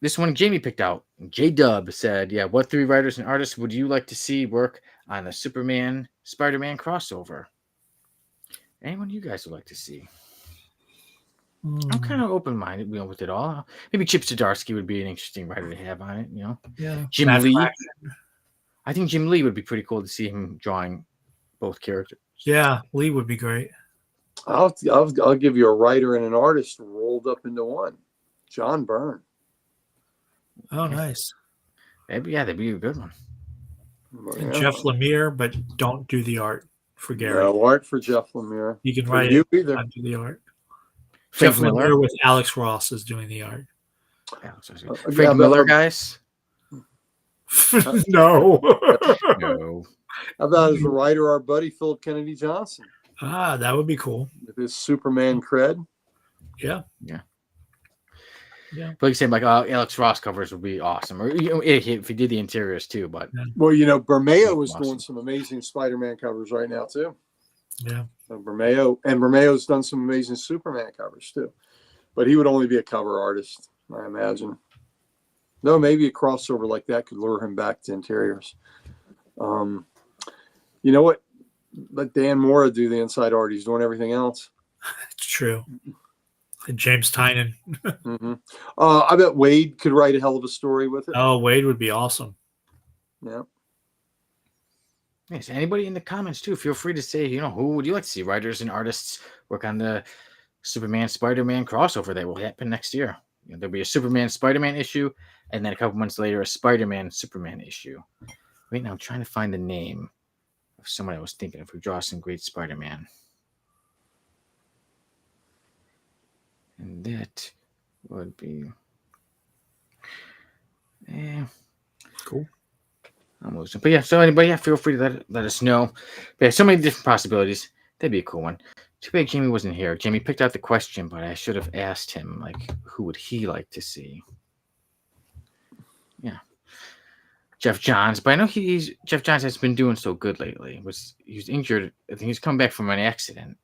This one Jamie picked out. J-Dub said, yeah, what 3 writers and artists would you like to see work on the Superman Spider-Man crossover? Anyone you guys would like to see? I'm kind of open-minded, with it all. Maybe Chip Zdarsky would be an interesting writer to have on it, Yeah. Jim Lee. I think Jim Lee would be pretty cool to see him drawing both characters. Yeah, Lee would be great. I'll give you a writer and an artist rolled up into one. John Byrne. Oh, nice. That'd be a good one. And Jeff Lemire, but don't do the art for Gary. No art for Jeff Lemire. You can For write you it. either. Not do the art. Frank Jeff Miller. Lemire with Alex Ross is doing the art. Frank Miller, guys. No. No. How about as a writer, our buddy Philip Kennedy Johnson That would be cool. with his Superman cred? Yeah. But like you said, like Alex Ross covers would be awesome, or if he did the interiors too. But Well, Bermeo is Awesome. doing some amazing Spider-Man covers right now too. Yeah. So Bermeo's done some amazing Superman covers too, but he would only be a cover artist, I imagine. No, maybe a crossover like that could lure him back to interiors. You know what? Let Dan Mora do the inside art. He's doing everything else. It's true. And James Tynan. Mm-hmm. I bet Wade could write a hell of a story with it. Oh, Wade would be awesome. Yeah. yes, anybody in the comments too, feel free to say, who would you like to see writers and artists work on the Superman Spider-Man crossover that will happen next year. There'll be a Superman Spider-Man issue, and then a couple months later, a Spider-Man Superman issue. Right now, I'm trying to find the name of someone I was thinking of who draws some great Spider-Man. And that would be Cool. I'm losing. But yeah, so anybody, feel free to let us know. But yeah, so many different possibilities. That'd be a cool one. Too bad Jamie wasn't here. Jamie picked out the question, but I should have asked him, who would he like to see? Yeah. Jeff Johns. But I know Jeff Johns has been doing so good lately. He was injured. I think he's come back from an accident.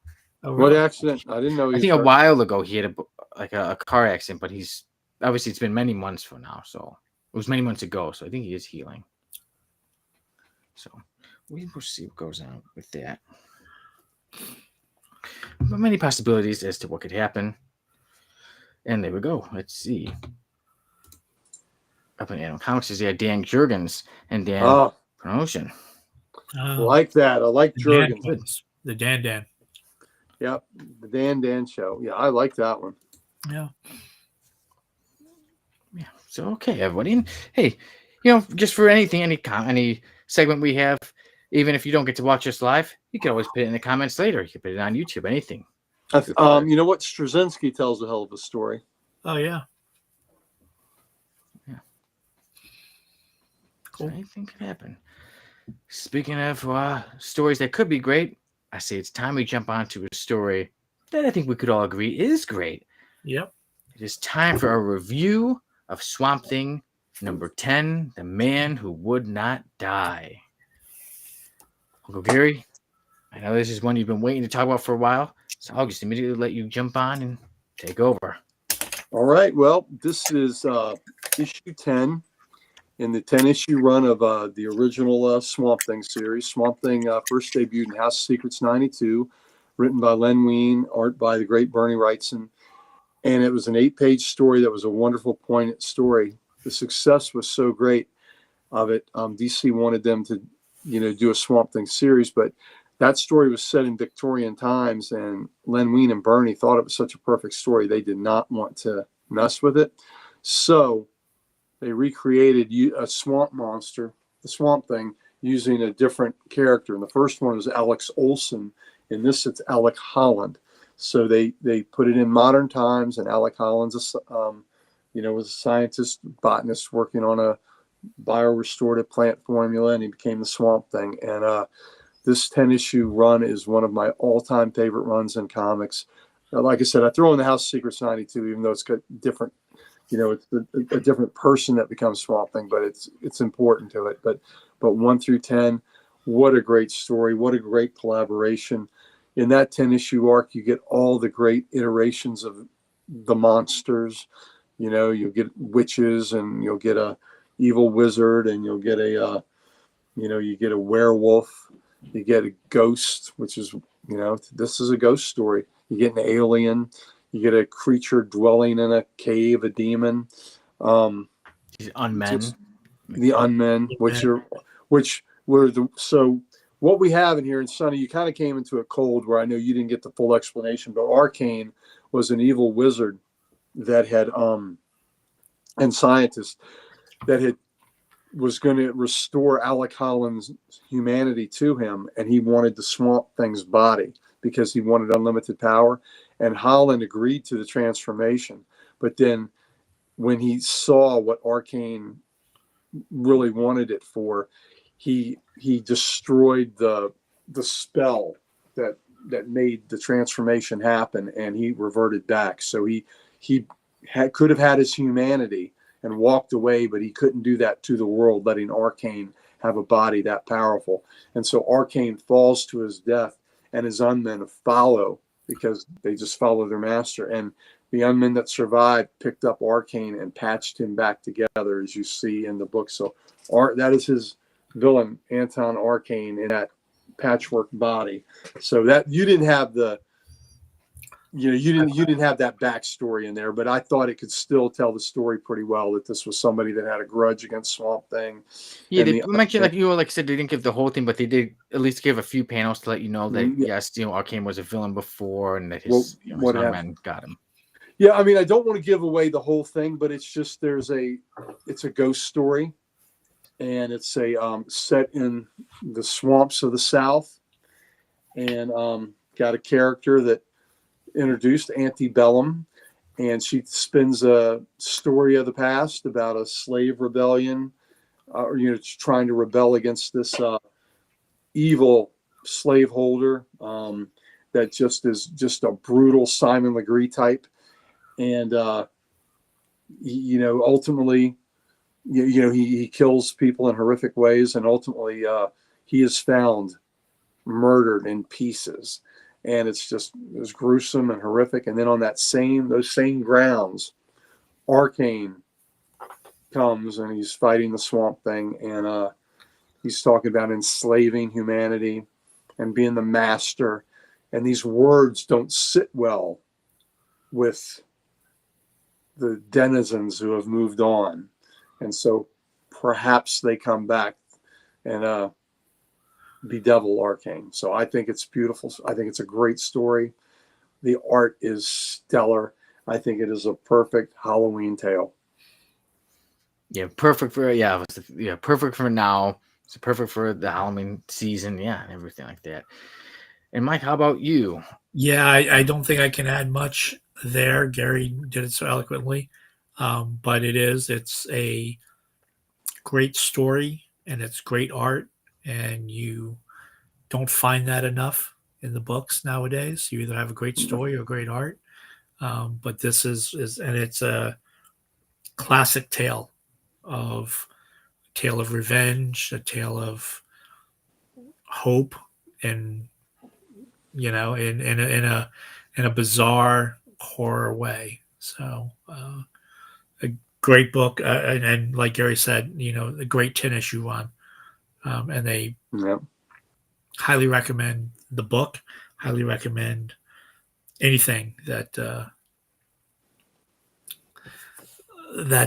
Oh, What really? accident? I didn't know. I think a while ago he had a car accident, but he's obviously it's been many months from now. So it was many months ago. So I think he is healing. So we will see what goes on with that. But many possibilities as to what could happen. And there we go. Let's see. Up in Animal Comics is Dan Jurgens and Dan Promotion. I like that. I like Jurgens. The Dan. Yep. The Dan show. Yeah, I like that one. Yeah. Yeah. So okay, everybody. And hey, just for any segment we have, even if you don't get to watch us live, you can always put it in the comments later. You can put it on YouTube, anything. You know what? Straczynski tells a hell of a story. Oh, yeah. Yeah. Cool. So anything could happen. Speaking of stories that could be great, I say it's time we jump onto a story that I think we could all agree is great. Yep. It is time for a review of Swamp Thing number 10, The Man Who Would Not Die. Uncle Gary, I know this is one you've been waiting to talk about for a while, so I'll just immediately let you jump on and take over. All right. Well, this is issue 10 in the 10-issue run of the original Swamp Thing series. Swamp Thing first debuted in House of Secrets 92, written by Len Wein, art by the great Bernie Wrightson. And it was an 8-page story that was a wonderful, poignant story. The success was so great of it. DC wanted them to, do a Swamp Thing series, but that story was set in Victorian times, and Len Wein and Bernie thought it was such a perfect story. They did not want to mess with it. So they recreated a swamp monster, the Swamp Thing, using a different character. And the first one was Alex Olson. In this, it's Alec Holland. So they put it in modern times, and Alec Holland's was a scientist, botanist working on a biorestorative plant formula, and he became the Swamp Thing. And this 10-issue run is one of my all-time favorite runs in comics. Like I said, I throw in the House of Secrets 92, even though it's got different, it's a different person that becomes Swamp Thing, but it's important to it. But 1 through 10, what a great story! What a great collaboration. In that 10-issue arc, you get all the great iterations of the monsters. You'll get witches, and you'll get a evil wizard, and you'll get you get a werewolf, you get a ghost, which is, this is a ghost story. You get an alien, you get a creature dwelling in a cave, a demon. These unmen. The unmen, so what we have in here, and Sonny, you kind of came into it cold, where I know you didn't get the full explanation, but Arcane was an evil wizard that had and scientist that had was going to restore Alec Holland's humanity to him, and he wanted the Swamp Thing's body because he wanted unlimited power. And Holland agreed to the transformation. But then when he saw what Arcane really wanted it for, he destroyed the spell that made the transformation happen, and he reverted back. So he could have had his humanity and walked away, but he couldn't do that to the world, letting Arcane have a body that powerful. And so Arcane falls to his death, and his unmen follow because they just follow their master. And the unmen that survived picked up Arcane and patched him back together, as you see in the book. So that is his villain, Anton Arcane, in that patchwork body. So that you didn't have you didn't have that backstory in there, but I thought it could still tell the story pretty well, that this was somebody that had a grudge against Swamp Thing. Yeah, they mentioned, like I said, they didn't give the whole thing, but they did at least give a few panels to let you know that yes, Arcane was a villain before, and that his men got him. Yeah, I mean, I don't want to give away the whole thing, but it's just it's a ghost story, and it's set in the swamps of the South, and got a character that introduced Antebellum, and she spins a story of the past about a slave rebellion, trying to rebel against this evil slaveholder that just is just a brutal Simon Legree type, and ultimately, he kills people in horrific ways, and ultimately he is found murdered in pieces. And it's gruesome and horrific. And then on those same grounds, Arcane comes and he's fighting the Swamp Thing, and he's talking about enslaving humanity and being the master. And these words don't sit well with the denizens who have moved on. And so perhaps they come back and bedevil Arcane. So I think it's beautiful. I think it's a great story. The art is stellar. I think it is a perfect Halloween tale. Yeah, perfect for perfect for now. It's perfect for the Halloween season, and everything like that. And Mike, how about you? Yeah, I don't think I can add much there. Gary did it so eloquently, but it's a great story and it's great art, and you don't find that enough in the books nowadays. You either have a great story or great art, but this is and it's a classic tale of revenge, a tale of hope, and in a bizarre horror way. So a great book, and like Gary said, a great 10-issue run, and they highly recommend the book. Highly recommend anything that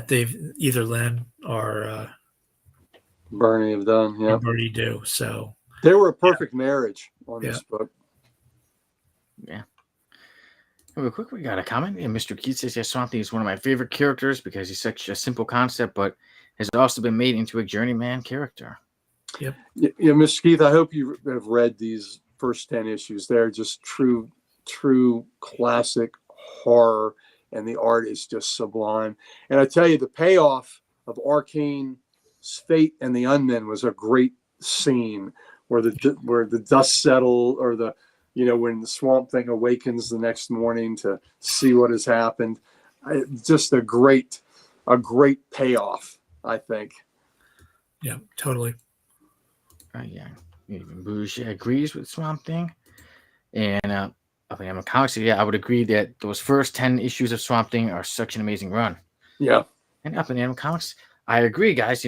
they've either Len or Bernie have done. Yeah, Bernie do. So they were a perfect marriage on this book. Yeah. Real quick, we got a comment. And Mr. Keith says, yes, Swamp Thing is one of my favorite characters because he's such a simple concept, but has also been made into a journeyman character. Yep. Yeah, Mr. Keith, I hope you have read these first 10 issues. They're just true classic horror, and the art is just sublime. And I tell you, the payoff of Arcane's fate and the Unmen was a great scene where the dust settled, or when the Swamp Thing awakens the next morning to see what has happened. Just a great payoff, I think. Yeah, totally. Yeah, even Boucher agrees with Swamp Thing. And up in Animal Comics, I would agree that those first 10 issues of Swamp Thing are such an amazing run. Yeah. And up in Animal Comics, I agree, guys.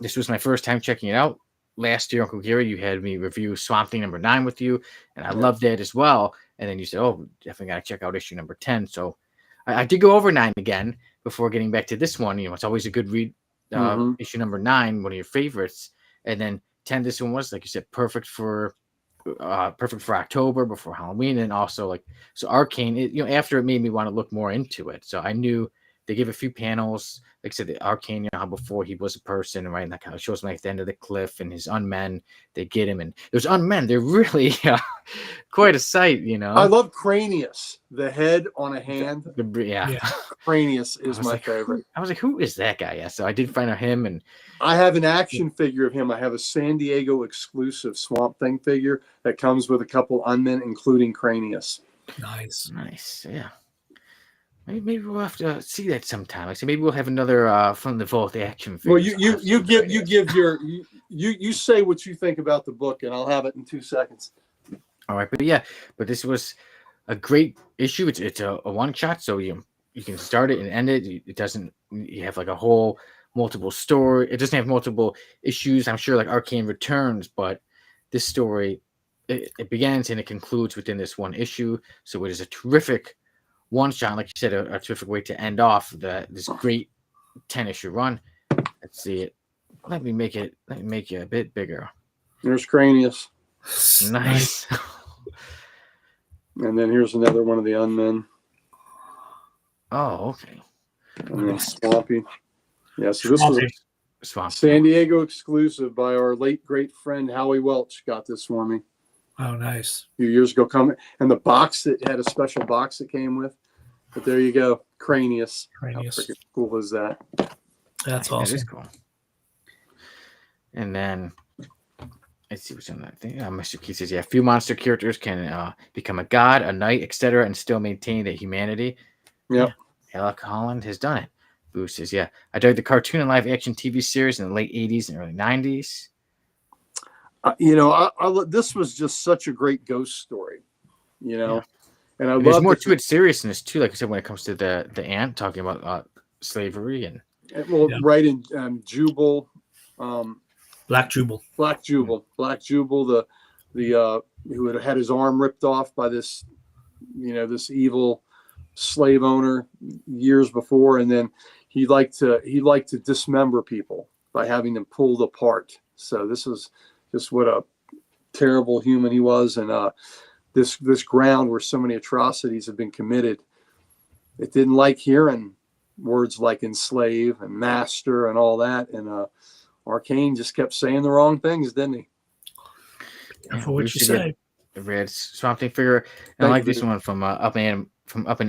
This was my first time checking it out. Last year, Uncle Gary, you had me review Swamp Thing number 9 with you, and I loved that as well. And then you said, oh, definitely got to check out issue number 10. So I did go over 9 again before getting back to this one. It's always a good read. Issue number 9, one of your favorites. And then 10, this one was, like you said, perfect for October, before Halloween. And also, so Arcane, after it made me want to look more into it. So I knew they give a few panels. Like I said, the Arcane, you know how before he was a person, right? And that kind of shows him like at the end of the cliff and his unmen. They get him, and those unmen, they're really quite a sight, you know. I love Cranius, the head on a hand. Yeah. Cranius is my favorite. I was like, who is that guy? Yeah, so I did find out him, and I have an action figure of him. I have a San Diego exclusive Swamp Thing figure that comes with a couple unmen, including Cranius. Nice. Yeah. Maybe we'll have to see that sometime. Like, so maybe we'll have another from the vault action figure. Well, you say what you think about the book, and I'll have it in 2 seconds. All right, but this was a great issue. It's a one shot, so you can start it and end it. It doesn't. You have like a whole multiple story. It doesn't have multiple issues. I'm sure like Arcane returns, but this story it begins and it concludes within this one issue. So it is a terrific one shot, like you said, a terrific way to end off this great 10-issue run. Let's see it. Let me make it a bit bigger. There's Cranius. Nice. And then here's another one of the unmen. Oh, okay. And then Swampy. Yeah, so this was Swamp. San Diego exclusive by our late great friend Howie Welch. Got this for me. Oh, nice. A few years ago, and the box that had a special box that came with. But there you go, Cranius. How freaking cool is that? That's awesome. That is cool. And then let's see what's on that thing. Mr. Keith says, yeah, few monster characters can become a god, a knight, etc., and still maintain their humanity. Yep. Alec Holland has done it. Boo says, yeah, I dug the cartoon and live action TV series in the late 80s and early 90s. This was just such a great ghost story, you know. Yeah. And there's more to it seriousness too, like I said, when it comes to the ant talking about slavery and right in Jubal, Black Jubal, the who had his arm ripped off by this evil slave owner years before, and then he liked to dismember people by having them pulled apart. So this is just what a terrible human he was, and this ground where so many atrocities have been committed, it didn't like hearing words like enslave and master and all that, and Arcane just kept saying the wrong things, didn't he? For what you say. The red Swamp Thing figure. And I like this one from Up and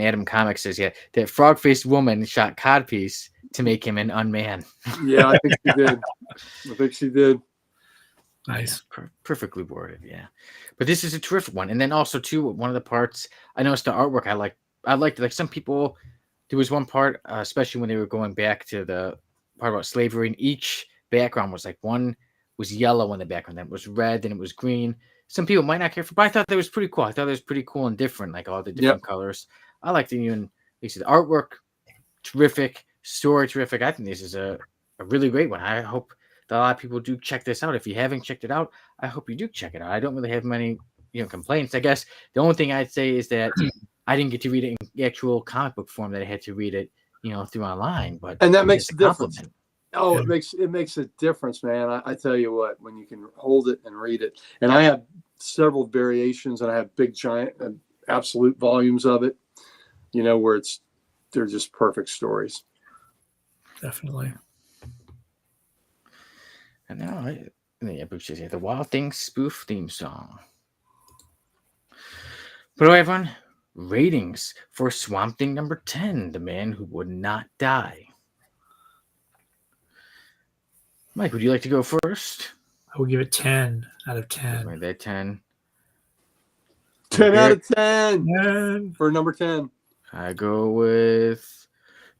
Adam Comics says, yeah, that frog-faced woman shot Codpiece to make him an unman. Yeah, I think she did. Nice. Yeah, perfectly worded, yeah. But this is a terrific one. And then also too, one of the parts, I noticed the artwork I liked like some people, there was one part, especially when they were going back to the part about slavery, and each background was like, one was yellow in the background, then it was red, then it was green. Some people might not care for, but I thought that was pretty cool. I thought it was pretty cool and different, like all the different colors. I liked it. Even like the artwork, terrific, story terrific. I think this is a really great one. I hope that a lot of people do check this out. If you haven't checked it out, I hope you do check it out. I don't really have many complaints. I guess the only thing I'd say is that I didn't get to read it in the actual comic book form, that I had to read it through online. But and that makes a difference. Oh, it makes a difference, man. I tell you what, when you can hold it and read it, and I have several variations, and I have big, giant, absolute volumes of it, where they're just perfect stories. Definitely. And now, the Wild Things spoof theme song. But everyone, ratings for Swamp Thing number 10, The Man Who Would Not Die. Mike, would you like to go first? I will give it 10 out of 10. Right there, 10. 10 out of 10 for number 10. I go with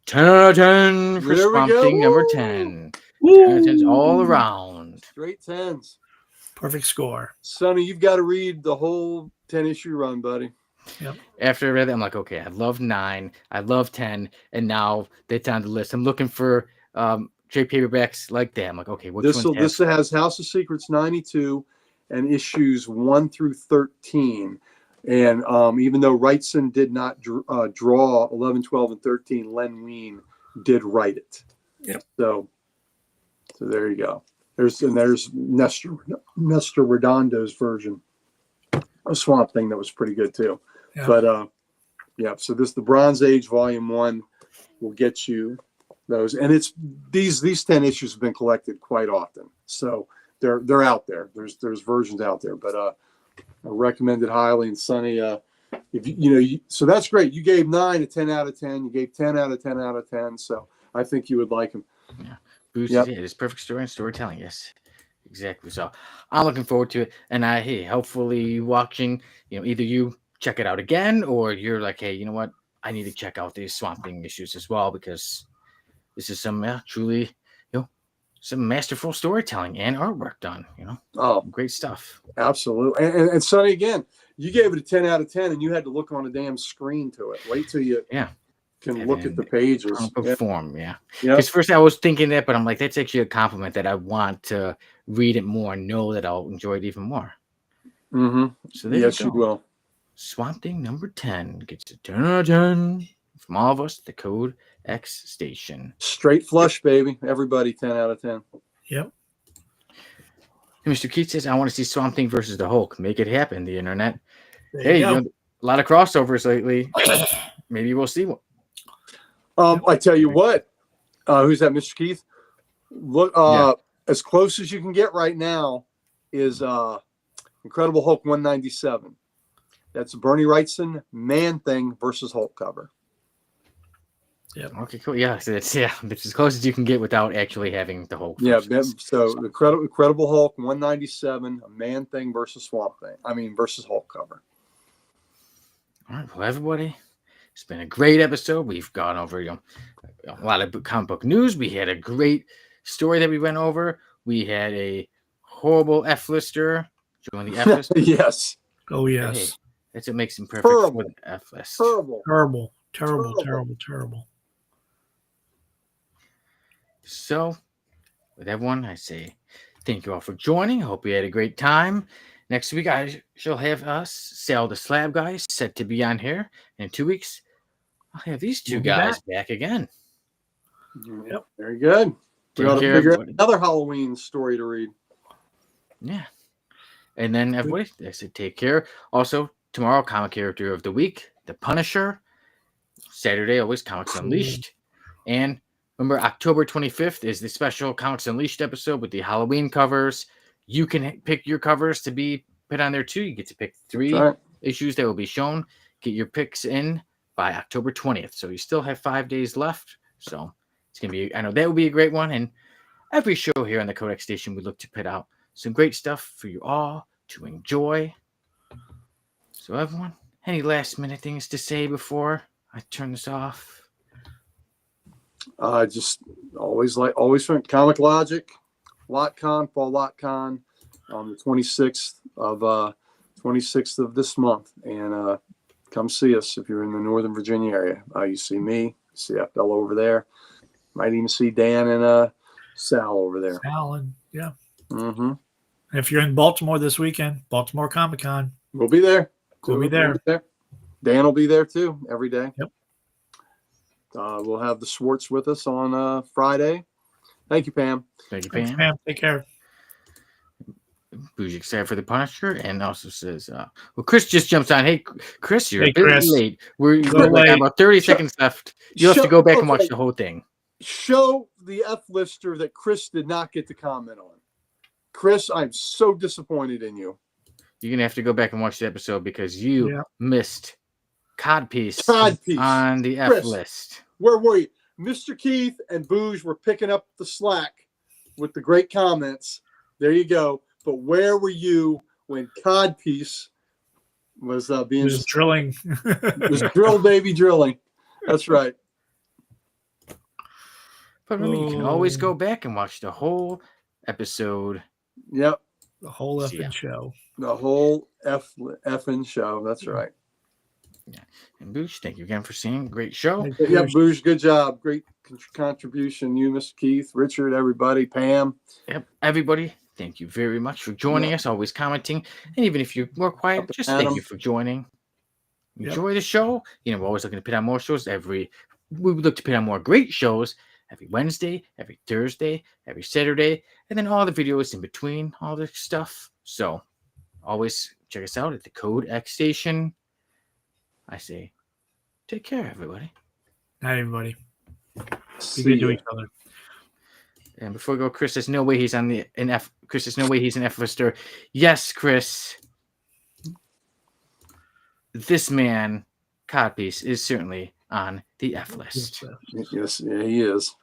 10 out of 10 for Swamp Thing number 10. 10 out of 10s all around. Straight 10s. Perfect score. Sonny, you've got to read the whole 10-issue run, buddy. Yep. After I read that, I'm like, okay, I love 9, I love 10, and now that's on the list. I'm looking for trade paperbacks like that. I'm like, okay, this has House of Secrets 92 and issues 1 through 13. And even though Wrightson did not draw 11, 12, and 13, Len Wein did write it. Yep. So there you go. There's Nestor Redondo's version of Swamp Thing that was pretty good too. Yeah. But so this the Bronze Age Volume 1 will get you those. And it's these 10 issues have been collected quite often, so they're out there. There's versions out there, but I recommend it highly. And Sonny, if so that's great. You gave 9 a 10 out of 10. You gave 10 out of 10 out of 10. So I think you would like him. Yeah, Boost, it is perfect story and storytelling. Yes, exactly. So I'm looking forward to it. And hey, hopefully watching, either you check it out again, or you're like, hey, you know what? I need to check out these Swamp Thing issues as well, because this is some truly, some masterful storytelling and artwork done. Oh, great stuff. Absolutely. And Sonny, again, you gave it a 10 out of 10, and you had to look on a damn screen to it. Wait till you can look at the pages. Form, Because first I was thinking that, but I'm like, that's actually a compliment that I want to read it more and know that I'll enjoy it even more. Mm-hmm. So there yes, you will. Swamp Thing number 10 gets a 10 out of 10 from all of us, the Code X Station. Straight flush, baby. Everybody 10 out of 10. Yep. Mr. Keith says, I want to see Swamp Thing versus the Hulk. Make it happen, the internet. There a lot of crossovers lately. Maybe we'll see one. I tell you what. Who's that, Mr. Keith? Look, as close as you can get right now is Incredible Hulk 197. That's Bernie Wrightson, Man-Thing versus Hulk cover. Yeah. Okay, cool. Yeah, so it's as close as you can get without actually having the Hulk. Yeah, so the Incredible Hulk 197, a Man-Thing versus Swamp Thing. Versus Hulk cover. All right, well, everybody, it's been a great episode. We've gone over a lot of comic book news. We had a great story that we went over. We had a horrible F-lister join the F-list. Yes. Oh, yes. Hey, that's what makes him perfect Terrible. for the F-list. Terrible. So, with everyone, I say thank you all for joining. I hope you had a great time. Next week, I shall have us, Sal the Slab guys, set to be on here. And in 2 weeks, I'll have these two guys back again. Yep. Very good. We got to figure out another Halloween story to read. Yeah. And then, everybody, I said take care. Also, tomorrow, Comic Character of the Week, The Punisher. Saturday, always Comics Unleashed. And remember, October 25th is the special Comics Unleashed episode with the Halloween covers. You can pick your covers to be put on there, too. You get to pick 3 issues that will be shown. Get your picks in by October 20th. So you still have 5 days left. So it's going to be, I know that will be a great one. And every show here on the Codex Station, we look to put out some great stuff for you all to enjoy. So everyone, any last minute things to say before I turn this off? Just always from Comic Logic, LotCon, Fall LotCon on the 26th of this month. And come see us if you're in the Northern Virginia area. You see me, see that fellow over there. Might even see Dan and Sal over there. Alan, yeah. Mm-hmm. And if you're in Baltimore this weekend, Baltimore Comic Con. We'll be there. We'll be there. Dan will be there too every day. Yep. We'll have the Swartz with us on Friday. Thank you, Pam. Thank you, Pam. Thanks, Pam. Take care. Bougie excited for the Punisher, and also says, well, Chris just jumps on. Hey, Chris, you're a bit late. We're like about 30 seconds left. You'll have to go back and watch the whole thing. Show the F-lister that Chris did not get to comment on. Chris, I'm so disappointed in you. You're going to have to go back and watch the episode because you missed Codpiece on the F list. Where were you? Mr. Keith and Booge were picking up the slack with the great comments. There you go. But where were you when Codpiece was being drilling? Was drill baby drilling. That's right. But remember, you can always go back and watch the whole episode. Yep. The whole effing show. The whole effing show. That's right. Yeah. And Boosh, thank you again for seeing. Great show. Yeah, Boosh, good job. Great contribution. You, Mr. Keith, Richard, everybody, Pam. Yep, everybody. Thank you very much for joining us, always commenting. And even if you're more quiet, just thank you for joining. Enjoy the show. We're always looking to put on more shows we would look to put on more great shows every Wednesday, every Thursday, every Saturday, and then all the videos in between, all the stuff. So always check us out at the Code X Station. I say, take care, everybody. Night, everybody. Be good to each other. And before we go, Chris, there's no way he's on the an F. Chris, there's no way he's an F lister. Yes, Chris. This man, Codpiece, is certainly on the F list. Yes, yeah, he is.